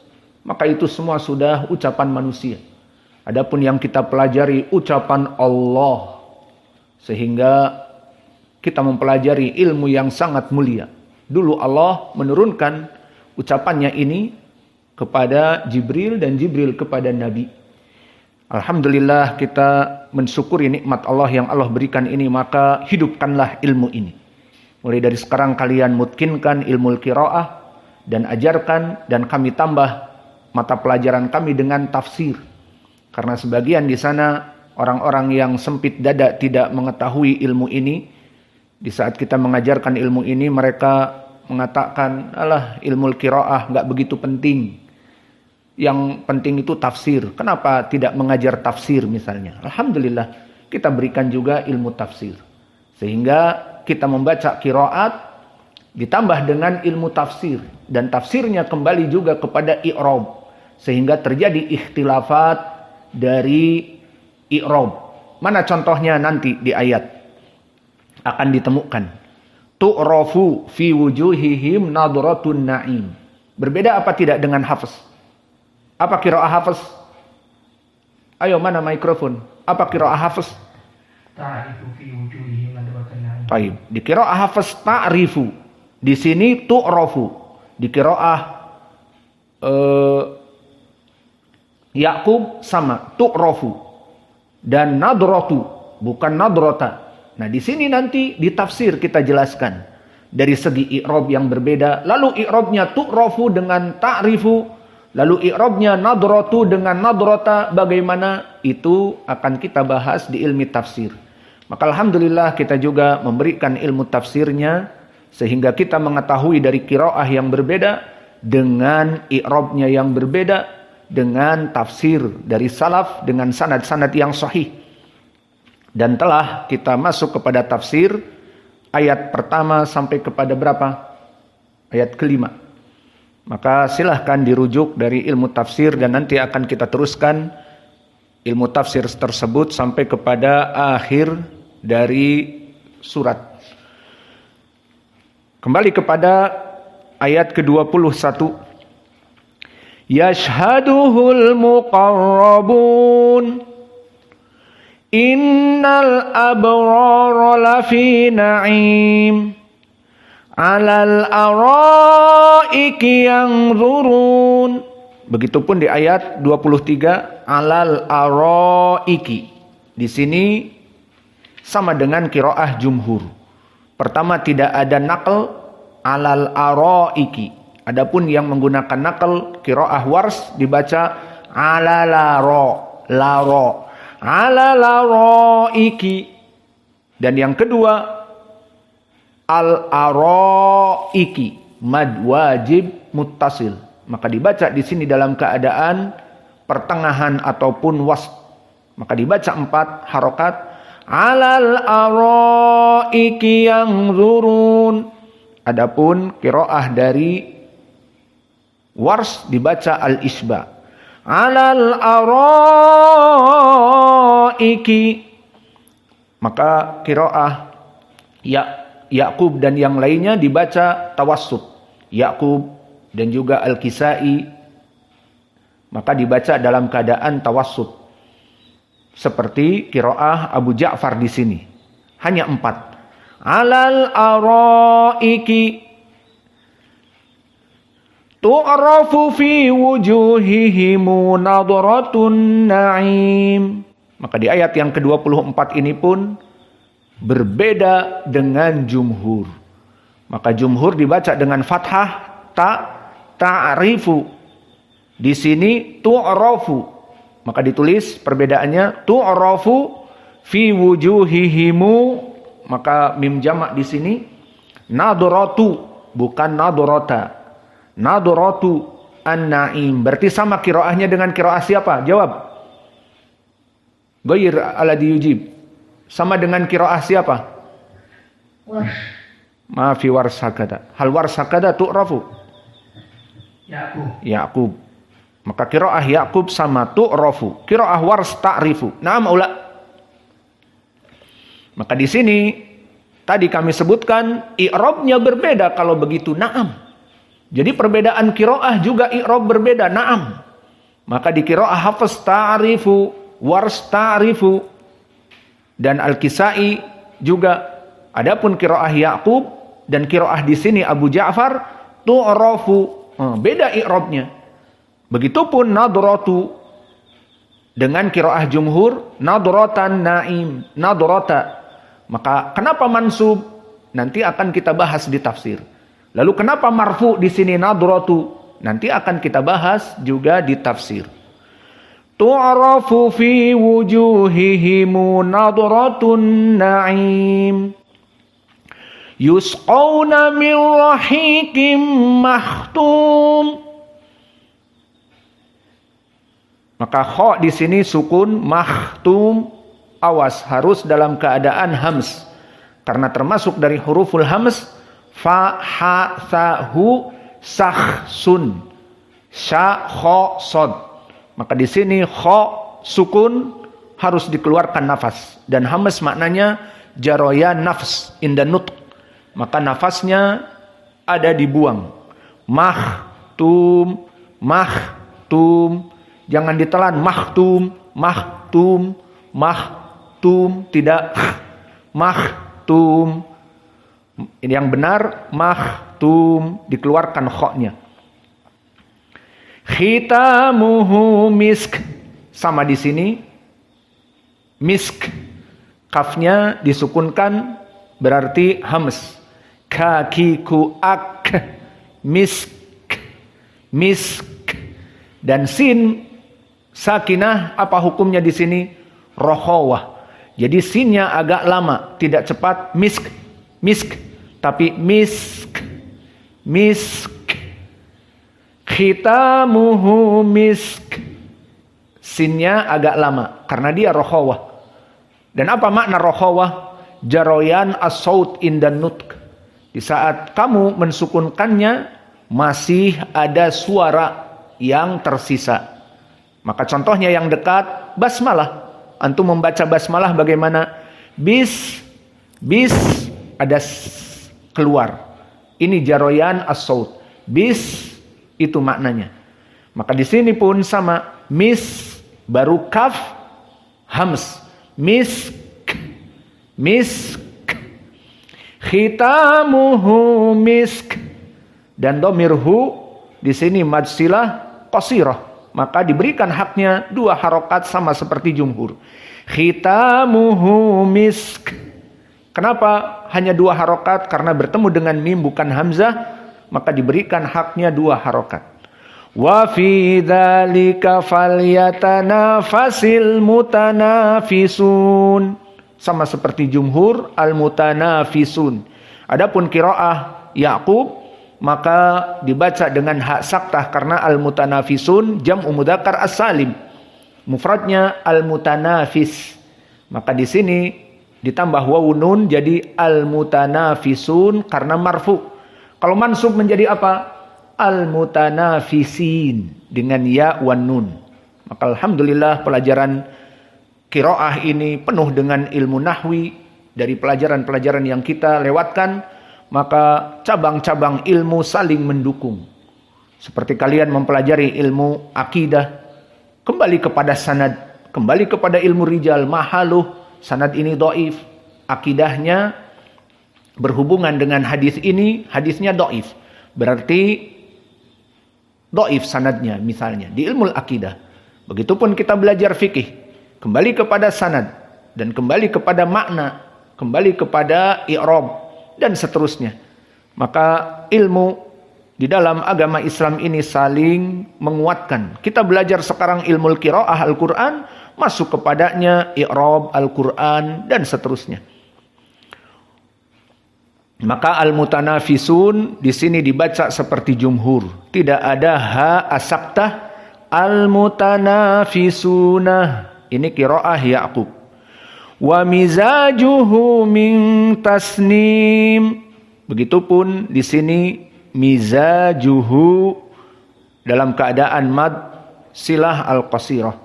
Maka itu semua sudah ucapan manusia. Adapun yang kita pelajari ucapan Allah, sehingga kita mempelajari ilmu yang sangat mulia. Dulu Allah menurunkan ucapannya ini kepada Jibril dan Jibril kepada Nabi. Alhamdulillah kita mensyukuri nikmat Allah yang Allah berikan ini, maka hidupkanlah ilmu ini. Mulai dari sekarang kalian mutkinkan ilmu qiraah dan ajarkan, dan kami tambah mata pelajaran kami dengan tafsir. Karena sebagian di sana orang-orang yang sempit dada tidak mengetahui ilmu ini. Di saat kita mengajarkan ilmu ini, mereka mengatakan, alah ilmu qiraah nggak begitu penting. Yang penting itu tafsir. Kenapa tidak mengajar tafsir misalnya? Alhamdulillah kita berikan juga ilmu tafsir. Sehingga kita membaca qiraat ditambah dengan ilmu tafsir. Dan tafsirnya kembali juga kepada i'rab. Sehingga terjadi ikhtilafat dari i'rab. Mana contohnya nanti di ayat? Akan ditemukan. Tu'rafu fi wujuhihim nadratun na'im. Berbeda apa tidak dengan hafaz? Apa qiraah hafaz? Ayo, mana mikrofon? Apa qiraah hafaz? Ta'rifu fi wujuhihim nadratun na'im. Baik, di qiraah hafaz ta'rifu. Di sini tu'rafu. Di qiraah Ya'qub sama tu'rafu. Dan nadratu, bukan nadrata. Nah, di sini nanti di tafsir kita jelaskan dari segi i'rab yang berbeda. Lalu i'rabnya tu'rafu dengan ta'rifu. Lalu i'rabnya nadratu dengan nadrata bagaimana? Itu akan kita bahas di ilmu tafsir. Maka alhamdulillah kita juga memberikan ilmu tafsirnya sehingga kita mengetahui dari qiraah yang berbeda dengan i'rabnya yang berbeda dengan tafsir dari salaf dengan sanad-sanad yang sahih. Dan telah kita masuk kepada tafsir ayat pertama sampai kepada berapa? Ayat kelima. Maka silahkan dirujuk dari ilmu tafsir dan nanti akan kita teruskan ilmu tafsir tersebut sampai kepada akhir dari surat. Kembali kepada ayat ke-21. Yashhaduhul muqarrabun innal abrara lafi na'im alal araiki yanzurun. Begitupun di ayat 23 alal araiki. Di sini sama dengan qiraah jumhur. Pertama tidak ada naql alal araiki. Adapun yang menggunakan naql qiraah wars dibaca alal laro alal araiki. Dan yang kedua al-araiki, mad wajib muttasil. Maka dibaca di sini dalam keadaan pertengahan ataupun wasf. Maka dibaca 4 harokat. Alal araiki yanzurun. Adapun qiraah dari wars dibaca al-isba. Alal araiki. Maka qiraah Ya'qub dan yang lainnya dibaca tawassut. Ya'qub dan juga Al-Kisai maka dibaca dalam keadaan tawassut. Seperti qiraah Abu Ja'far di sini. Hanya 4. Alal araiki tu'rafu fi wujuhihim nadratun na'im. Maka di ayat yang ke-24 ini pun berbeda dengan jumhur. Maka jumhur dibaca dengan fathah ta'rifu. Di sini tu'rafu. Maka ditulis perbedaannya tu'rafu fi wujuhihimu. Maka mim jamak di sini nadratu bukan nadrata. Nadratu an-na'im. Berarti sama qiraahnya dengan qiraah siapa? Jawab. Ghair alladhi yujib. Sama dengan qiraah siapa? Warsh. Maafi wars hakada. Hal wars hakada tu'rafu? Ya'qub. Maka qiraah Ya'qub sama tu'rafu. Qiraah wars ta'rifu. Naam ula. Maka di sini tadi kami sebutkan i'rabnya berbeda kalau begitu. Naam. Jadi perbedaan qiraah juga i'rab berbeda. Naam. Maka di qiraah Hafs ta'rifu, wars ta'rifu. Dan Al-Kisai juga. Adapun qiraah Ya'qub dan qiraah di sini Abu Ja'far tu'rafu. Beda i'rabnya. Begitupun nadratu dengan qiraah jumhur nadratan naim, nadrata. Maka kenapa mansub? Nanti akan kita bahas di tafsir. Lalu kenapa marfu di sini nadratu? Nanti akan kita bahas juga di tafsir. Tu'rafu fi wujuhihim nadratun na'im. Yusqawna min rahiqim mahtum. Maka kha di sini sukun mahtum. Awas, harus dalam keadaan hams. Karena termasuk dari huruful hams fa ha tha hu sah sun sha kha sod. Maka di sini kha sukun harus dikeluarkan nafas, dan hams maknanya jaroya nafs inda nutq. Maka nafasnya ada dibuang. Mahtum, mahtum. Jangan ditelan mahtum, mahtum, mahtum, tidak mahtum. Ini yang benar mahtum, dikeluarkan kha-nya. Khitamuhu misk, sama di sini misk, kafnya disukunkan berarti hams. Kakiku ak, misk, misk. Dan sin sakinah, apa hukumnya di sini? Rokhawah. Jadi sinnya agak lama, tidak cepat misk, misk, tapi misk, misk. Khitamuhu misk, sinnya agak lama karena dia rokhawah. Dan apa makna rokhawah? Jaroyan as-saut indan nutq. Di saat kamu mensukunkannya masih ada suara yang tersisa. Maka contohnya yang dekat basmalah. Antum membaca basmalah bagaimana? Bis, bis, ada keluar. Ini jaroyan as-saut. Bis, itu maknanya. Maka di sini pun sama, mis baru kaf hams, misk, misk, khitamuhu misk, dan domirhu di sini madsilah qasirah, maka diberikan haknya 2 harokat sama seperti jumhur. Khitamuhu misk. Kenapa hanya 2 harokat? Karena bertemu dengan mim bukan hamzah, maka diberikan haknya 2 harokat. Wa fi dzalika falyatanafasil mutanafisun. Sama seperti jumhur al-mutanafisun. Adapun qiraah Ya'qub maka dibaca dengan hak saktah karena al-mutanafisun jam'u mudzakkar as-salim. Mufradnya al-mutanafis. Maka di sini ditambah wawu nun jadi al-mutanafisun karena marfu'. Kalau mansub menjadi apa? Al-mutanafisin dengan ya wan nun. Maka alhamdulillah pelajaran qiraah ini penuh dengan ilmu nahwi dari pelajaran-pelajaran yang kita lewatkan, maka cabang-cabang ilmu saling mendukung. Seperti kalian mempelajari ilmu akidah, kembali kepada sanad, kembali kepada ilmu rijal, mahaluh, sanad ini dhaif, akidahnya berhubungan dengan hadis ini, hadisnya dhaif. Berarti dhaif sanadnya misalnya di ilmu akidah. Begitupun kita belajar fikih, kembali kepada sanad dan kembali kepada makna, kembali kepada i'rab dan seterusnya. Maka ilmu di dalam agama Islam ini saling menguatkan. Kita belajar sekarang ilmu qiraah Al-Qur'an, masuk kepadanya i'rab Al-Qur'an dan seterusnya. Maka al-mutanafisun di sini dibaca seperti jumhur. Tidak ada ha asaktah, al-mutanafisuna. Ini qiraah Ya'qub. Wa mizajuhu min tasnim. Begitupun di sini mizajuhu dalam keadaan mad silah al-qasirah.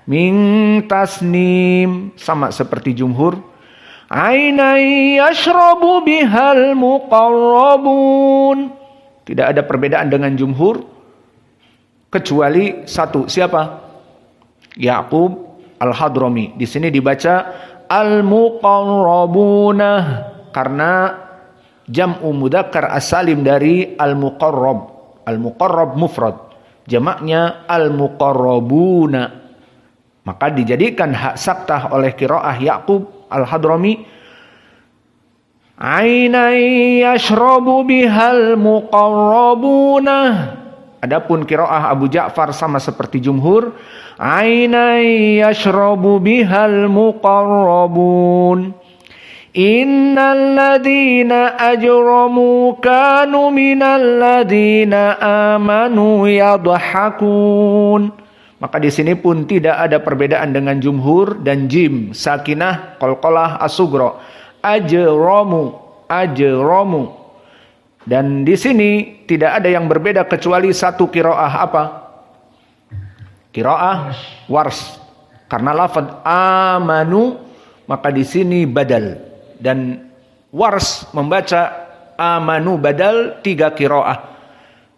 Min tasnim sama seperti jumhur. Ainai yashrabu bihal muqarrabun. Tidak ada perbedaan dengan jumhur kecuali satu. Siapa? Ya'qub al-Hadrami. Di sini dibaca al-muqarrabuna karena jam'u mudzakkar as-salim dari al-muqarrab. Al-muqarrab mufrad. jamaknya al-muqarrabuna. Maka dijadikan hak saktah oleh qiraah Ya'qub al-Hadrami, ainan yashrabu bihal muqarrabuna. Adapun qiraah Abu Ja'far sama seperti jumhur, ainan yashrabu bihal muqarrabun. Innal ladzina ajramu kanu minal ladzina amanu yadhakun. Maka di sini pun tidak ada perbedaan dengan jumhur dan jim sakinah qalqalah as-sughra. Ajramu. Dan di sini tidak ada yang berbeda kecuali satu qiraah apa? Qiraah Wars. Karena lafaz amanu maka di sini badal. Dan Wars membaca amanu badal 3 qiraah.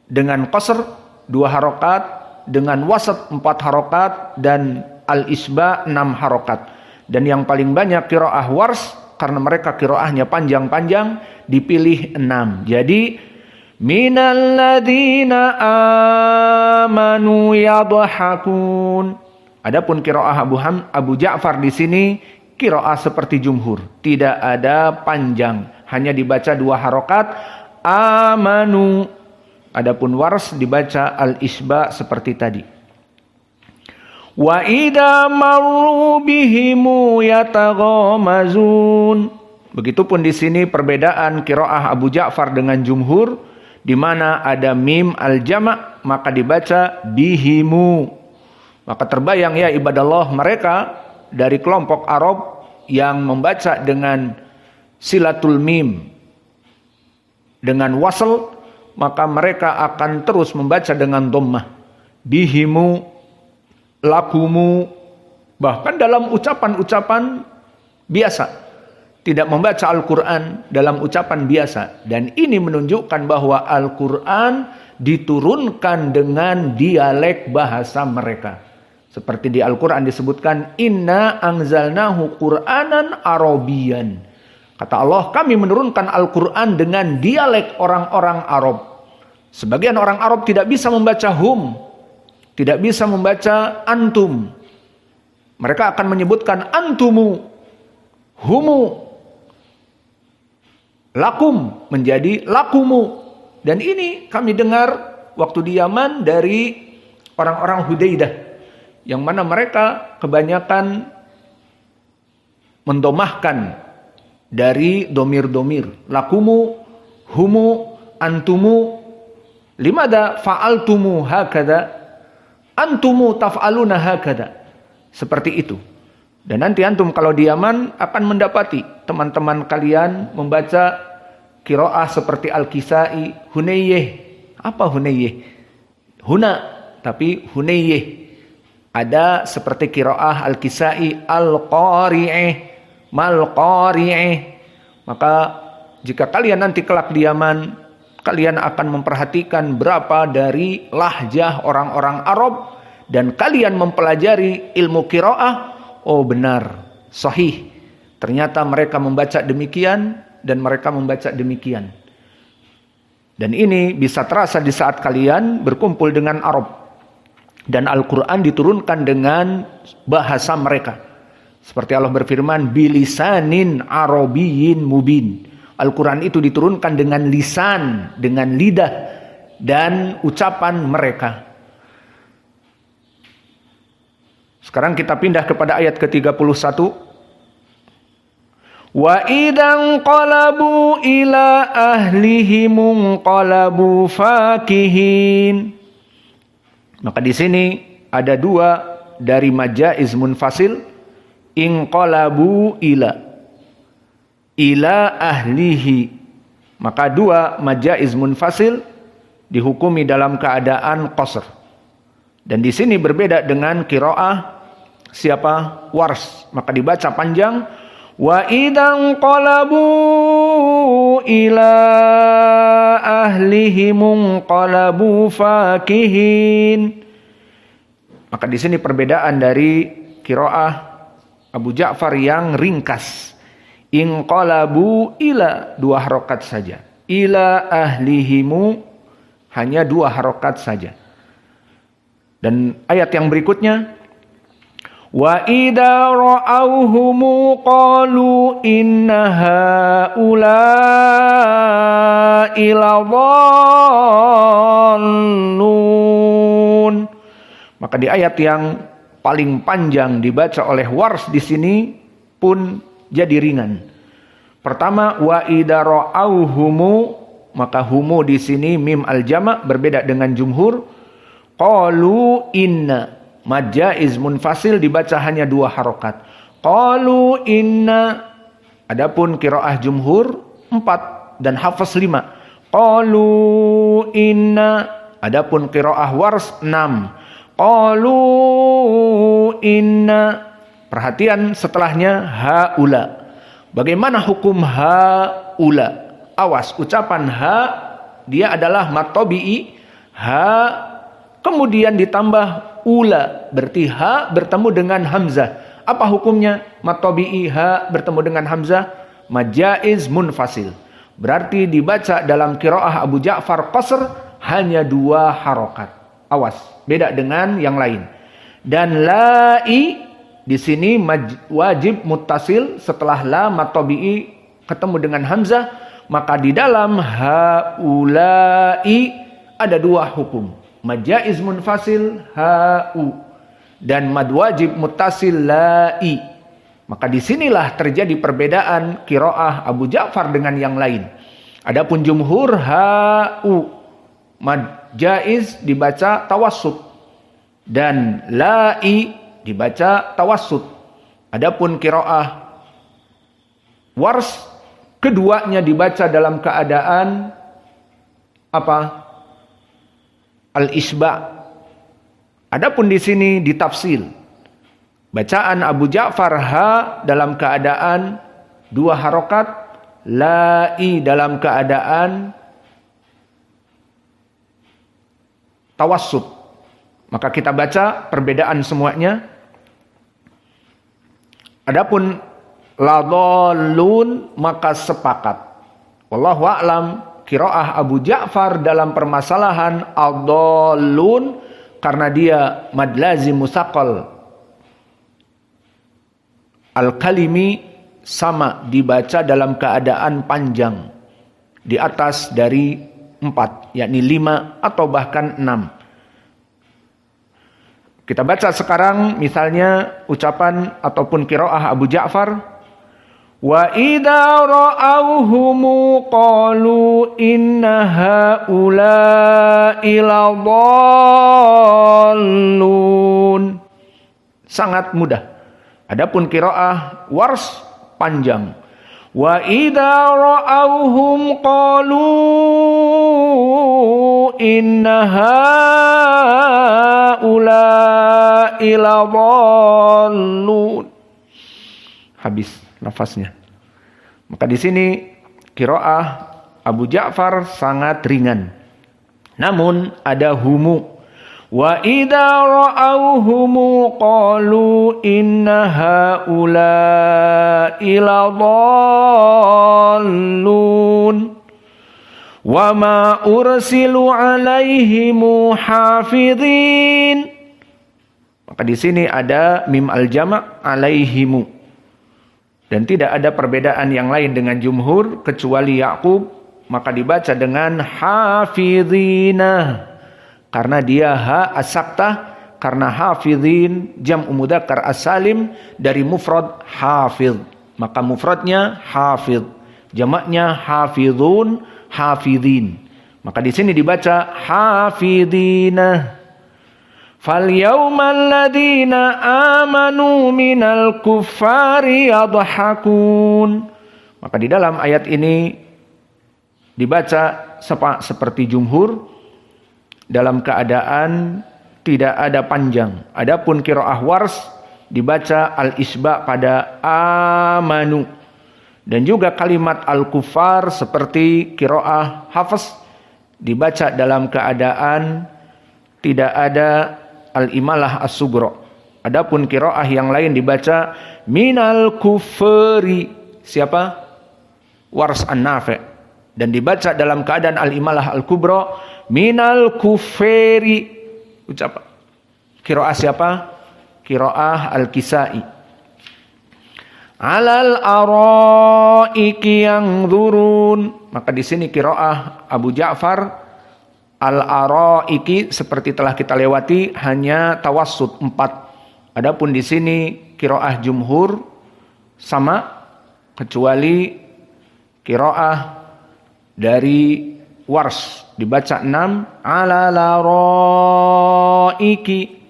Dengan qasr 2 harokat, dengan wasat 4 harokat, dan al-isba 6 harokat. Dan yang paling banyak qiraah Wars, karena mereka qiraahnya panjang-panjang, dipilih 6. Jadi minal ladzina amanu yadhakun. Adapun qiraah Abu Ja'far di sini qiraah seperti jumhur, tidak ada panjang, hanya dibaca 2 harokat amanu. Adapun Wars dibaca al-isba seperti tadi. Wa idza marru bihimu yataghamazun. Begitupun di sini perbedaan qiraah Abu Ja'far dengan jumhur, di mana ada mim al-jama' maka dibaca bihimu. Maka terbayang ya ibadallah mereka dari kelompok Arab yang membaca dengan silatul mim dengan wasl, maka mereka akan terus membaca dengan dhammah. Bihimu, lakumu, bahkan dalam ucapan-ucapan biasa, tidak membaca Al-Quran dalam ucapan biasa. Dan ini menunjukkan bahwa Al-Quran diturunkan dengan dialek bahasa mereka. Seperti di Al-Quran disebutkan, Inna anzalnahu Qur'anan Arabian. Kata Allah, kami menurunkan Al-Quran dengan dialek orang-orang Arab. Sebagian orang Arab tidak bisa membaca hum, tidak bisa membaca antum. Mereka akan menyebutkan antumu, humu, lakum menjadi lakumu. Dan ini kami dengar waktu di Yaman dari orang-orang Hudaidah, yang mana mereka kebanyakan mendomahkan dari domir-domir. Lakumu, humu, antumu. Limada fa'altumu hakada, antumu taf'aluna hakada. Seperti itu. Dan nanti antum kalau di Yaman akan mendapati teman-teman kalian membaca qiraah seperti Al-Kisai, Hunayyih. Apa Hunayyih? Huna, tapi Hunayyih. Ada seperti qiraah Al-Kisai, Al-Qari'ih, Mal-Qari'ih. Maka jika kalian nanti kelak di Yaman, kalian akan memperhatikan berapa dari lahjah orang-orang Arab, dan kalian mempelajari ilmu qiraah. Oh benar, sahih. Ternyata mereka membaca demikian dan mereka membaca demikian. Dan ini bisa terasa di saat kalian berkumpul dengan Arab. Dan Al-Quran diturunkan dengan bahasa mereka. Seperti Allah berfirman, bilisanin arabiyyin mubin. Al-Quran itu diturunkan dengan lisan, dengan lidah dan ucapan mereka. Sekarang kita pindah kepada ayat ke-31. Wa idan qalabu ila ahlihim qalabu fakihin. Maka di sini ada 2 dari majaiz munfasil, inqalabu ila ahlihi. Maka 2 majaiz munfasil dihukumi dalam keadaan qasr. Dan di sini berbeda dengan qiraah siapa? Wars. Maka dibaca panjang, wa idan qalabu ila ahlihim qalabu fakihin. Maka di sini perbedaan dari qiraah Abu Ja'far yang ringkas. Inqalabu ila 2 harokat saja. Ila ahlihimu hanya 2 harokat saja. Dan ayat yang berikutnya, wa idza ra'awhum qalu inna haula'i ladhallun. Maka di ayat yang paling panjang dibaca oleh Wars di sini pun jadi ringan. Pertama, wa idza ra'awhum, maka humu di sini mim al-jama' berbeda dengan jumhur. Qalu inna, mad jaiz munfasil dibaca hanya 2 harokat. Qalu inna. Adapun qiraah jumhur 4 dan hafaz 5. Qalu inna. Adapun qiraah wars 6. Qalu inna. Perhatian setelahnya haula. Bagaimana hukum haula? Awas, ucapan ha dia adalah mad tabi'i, ha kemudian ditambah ula, berarti ha bertemu dengan hamzah. Apa hukumnya? Mad tabi'i ha bertemu dengan hamzah, mad jaiz munfasil. Berarti dibaca dalam qiraah Abu Ja'far qasr hanya 2 harokat. Awas, beda dengan yang lain. Dan la'i di sini wajib muttasil, setelah la mad tabi'i ketemu dengan hamzah, maka di dalam haula'i ada 2 hukum. Mad jaiz munfasil ha'u dan mad wajib muttasil la'i. Maka disinilah terjadi perbedaan qiraah Abu Ja'far dengan yang lain. Adapun jumhur ha'u, mad jaiz dibaca tawassut dan la'i dibaca tawassut. Adapun qiraah wars, keduanya dibaca dalam keadaan apa? Al-isba'. Adapun di sini ditafsil. Bacaan Abu Ja'far ha dalam keadaan 2 harokat, la'i dalam keadaan tawassut. Maka kita baca perbedaan semuanya. Adapun ladhallun maka sepakat. Wallahu a'lam, qiraah Abu Ja'far dalam permasalahan ad-dhallun karena dia mad lazim musaqqal al-kalimi sama dibaca dalam keadaan panjang di atas dari 4, yakni 5 atau bahkan 6. Kita baca sekarang misalnya ucapan ataupun qiraah Abu Ja'far. Wa idza ra'awhum qalu inna haula'i ladhallun. Sangat mudah. Adapun qiraah wars panjang. Wa idza ra'awhum qalu inna haula'i ladhallun. Habis nafasnya. Maka di sini qiraah Abu Ja'far sangat ringan. Namun ada humu. Wa idza ra'awhum qalu inna haula'i ladhallun. Wa ma ursilu 'alaihim hafidhin. Maka di sini ada mim al-jama' alaihimu. Dan tidak ada perbedaan yang lain dengan jumhur kecuali Ya'qub, maka dibaca dengan hafidhina. Karena dia ha as-saktah, karena hafidhin jam'u mudzakkar as-salim dari mufrad hafidh. Maka mufradnya hafidh, jamaknya hafidhun, hafidhin. Maka di sini dibaca hafidhina. Fal yawmal ladzina amanu minal kuffari yadhakun. Maka di dalam ayat ini dibaca seperti jumhur dalam keadaan tidak ada panjang. Adapun qiraah wars dibaca al-isba pada amanu. Dan juga kalimat al-kuffar seperti qiraah hafs dibaca dalam keadaan tidak ada al-imalah as-sughra. Adapun qiraah yang lain dibaca minal kufri. Siapa? Wars an-Nafi'. Dan dibaca dalam keadaan al-imalah al-kubra minal kufri. Ucapan Qiraah siapa? Qiraah Al-Kisai. Alal araiki yanzurun. Maka di sini qiraah Abu Ja'far al-araiki seperti telah kita lewati hanya tawassut 4. Adapun di sini qiraah jumhur sama kecuali qiraah dari Wars dibaca 6 alal araiki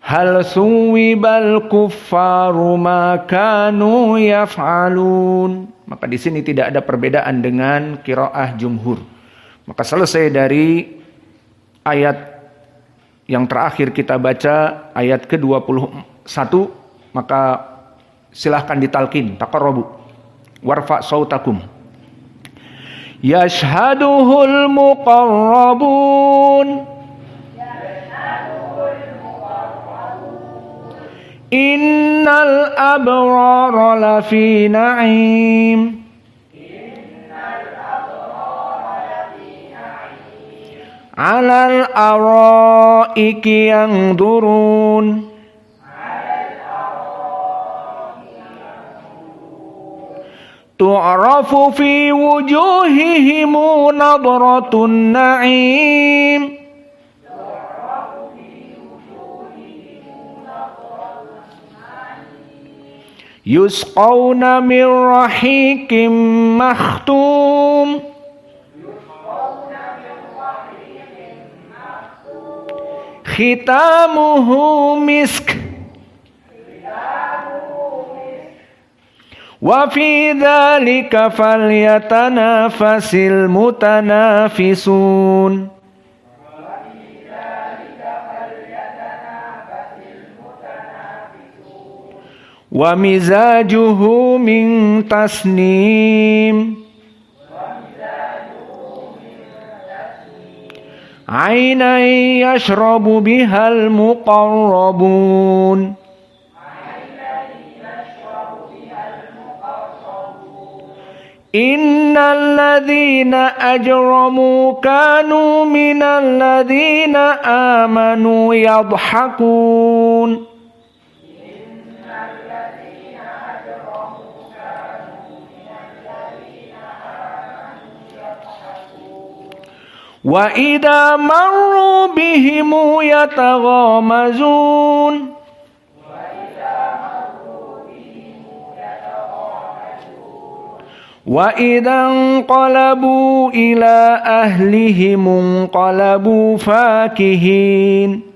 hal suwibal kuffaru ma kanu yaf'alun. Maka di sini tidak ada perbedaan dengan qiraah jumhur. Maka selesai dari ayat yang terakhir kita baca ayat ke-21, maka silahkan ditalkin, taqarrabu warfa sautakum. Yashhaduhul muqarrabun innal abrara lafi na'im alal araiki yanzurun tu'rafu fi wujuhihim nadratun na'im yusqawna min rahikim makhtum khitamuhu misk wa fi dzalika falyatanafasil mutanafisun. Wa mizajuhu min tasnim aynan yashrabu bihal muqarrabun innal ladzina ajramu kanu minal ladzina amanu yadhhakun. Wa idza marru bihimu yataghamazun wa idza qalabu ila ahlihim qalabu fakihin.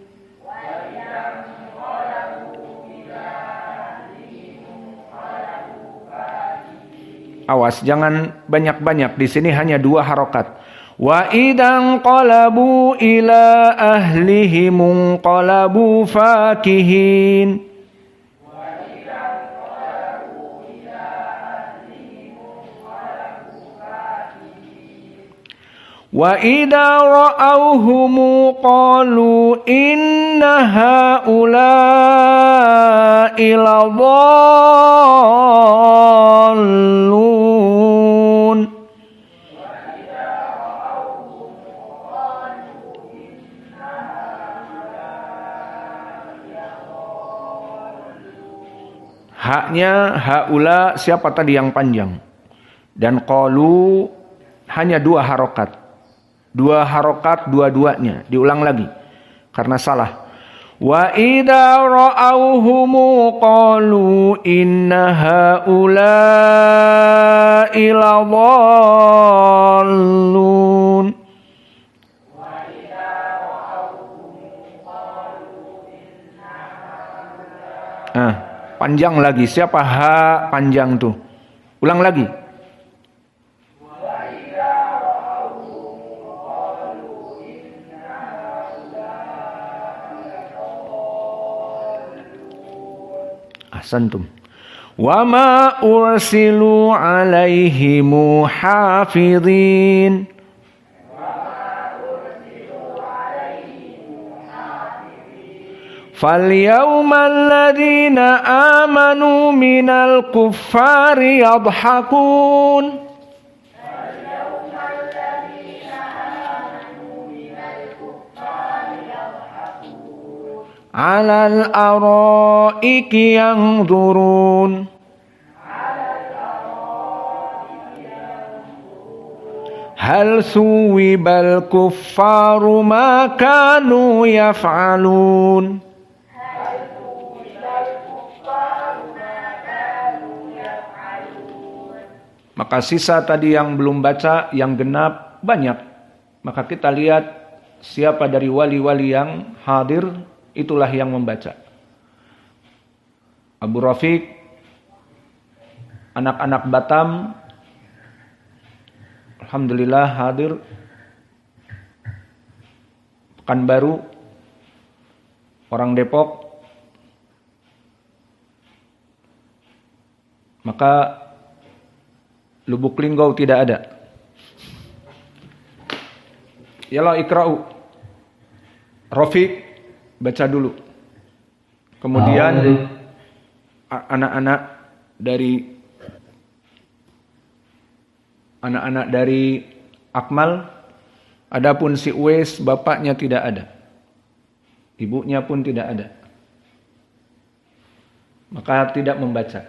Awas jangan banyak-banyak, di sini hanya 2 harokat. Wa idan qalabu ila ahlihim qalabu fakihin. Wa idza ra'awhum qalu inna haula'i ladallun. Haknya haula siapa tadi yang panjang? Dan qalu hanya 2 harokat. 2 harokat dua-duanya. Diulang lagi karena salah. Wa idza ra'awhum qalu inna haula'i ladallun. Panjang lagi. Siapa ha panjang tuh? Ulang lagi. Ahsantum. Wa ma ursilu alaihimu hafidhin. فَالْيَوْمَ الَّذِينَ آمَنُوا مِنَ الْكُفَّارِ يَضْحَكُونَ 'alal araiki yanzurun hal suwibal kuffaru ma kanu yaf'alun. Maka sisa tadi yang belum baca, yang genap banyak. Maka kita lihat siapa dari wali-wali yang hadir, itulah yang membaca. Abu Rafiq, anak-anak Batam, alhamdulillah hadir. Pekanbaru, orang Depok. Maka Lubuk Linggau tidak ada. Yalah ikra'u. Rafiq baca dulu. Kemudian anak-anak dari Akmal, adapun si Uwais bapaknya tidak ada. Ibunya pun tidak ada. Maka tidak membaca.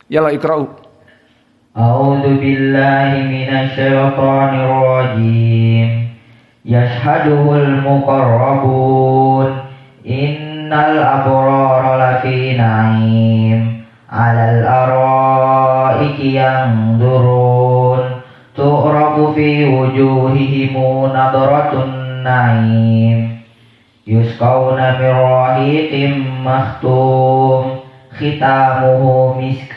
Yalah ikra'u. A'udzu billahi minasy syaithanir rajim. Yashhaduhul muqarrabun innal abrara lafi na'im 'alal araiki yanzurun tu'rafu fi wujuhihim nadratun na'im yusqawna min rahiqin makhtum khitamuhu misk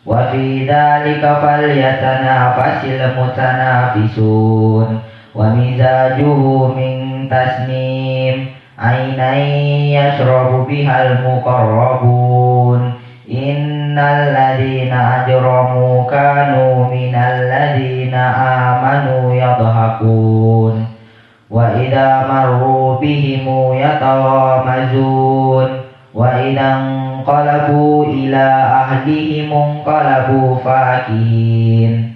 wa fi dzalika falyatanafasil mutanafisun wa mizajuhu min tasnim ainai yashrabu bihal muqarrabun innal ladzina ajramu kanu minal ladzina amanu yadhakun wa idza marru bihim yatawamazun wa idan qalabu ila ahlihim qalabu fakihin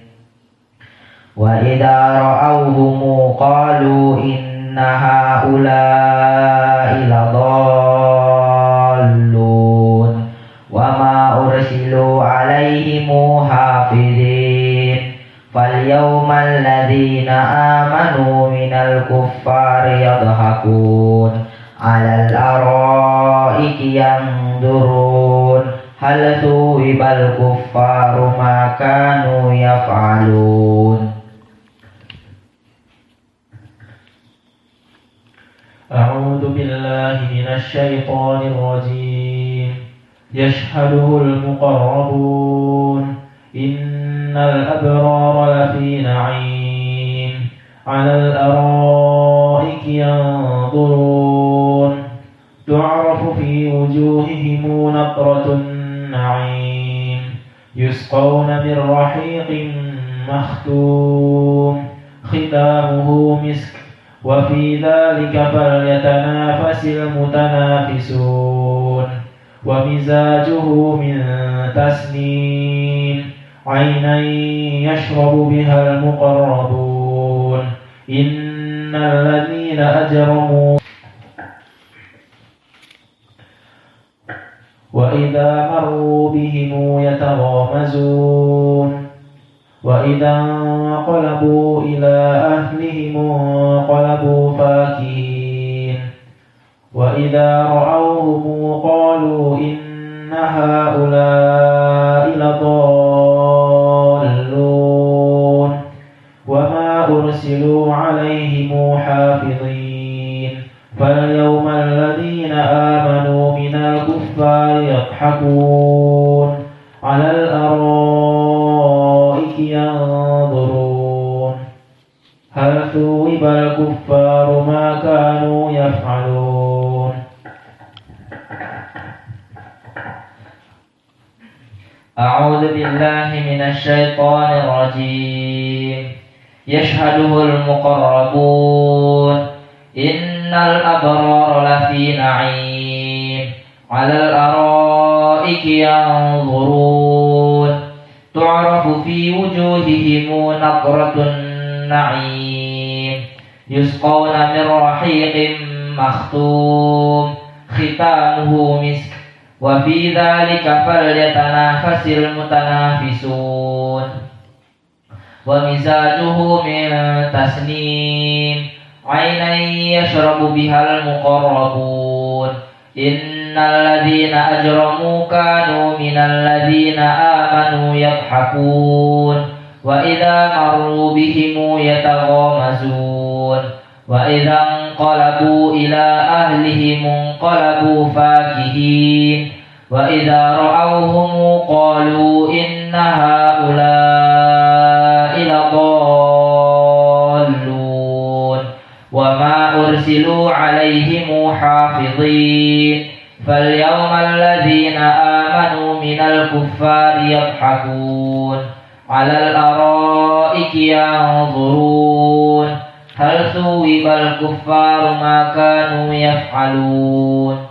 wa idza ra'awhum qalu inna haula'i ladallun wa ma ursilu 'alaihim hafidhin falyawmal ladzina amanu minal kuffari yadhakun 'alal araiki yanzurun hal thuwibal kuffaru ma kanu yaf'alun. A'udzu billahi minasy syaithanir rajim. Yashhaduhul muqarrabun innal abrara lafi na'im 'alal araiki yanzurun tu'rafu fi wujuhihim nadratun na'im yusqawna min rahiqin makhtum khitamuhu misk wa fi dzalika falyatanafasil mutanafisun wa mizajuhu min tasnim aynan yashrabu bihal muqarrabun innal ladzina ajramu wa idza marru bihim yataghamazun wa idza qalabu ila ahlihim qalabu fakihin wa idza ra'awhum qalu inna haula'i ladallun wa ma ursilu 'alaihim hafidhin falyawmal ladzina amanu minal kuffari yadhhakun 'alal araiki yanzurun hal thuwibal kuffaru ma kanu yaf'alun. A'udzu billahi minasy syaithanir rajim. Yashhaduhul muqarrabun innal abrara lafi na'im 'alal araiki yanzurun tu'rafu fi wujuhihim nadratun na'im yusqawna min rahiqin مختوم ختامه مسك وفي ذلك فليتنافس المتنافسون ومزاجه من تسنيم عينا يشرب بها المقربون إن الذين أجرموا كانوا من الذين آمنوا يضحكون وإذا مروا بهم يتغامزون وإذا انقلبوا إلى أهلهم انقلبوا فاكهين وإذا رأوهم قالوا إن هؤلاء لضالون وما أرسلوا عليهم حافظين فاليوم الذين آمنوا من الكفار يضحكون على الأرائك ينظرون هل ثوب الكفار ما كانوا يفعلون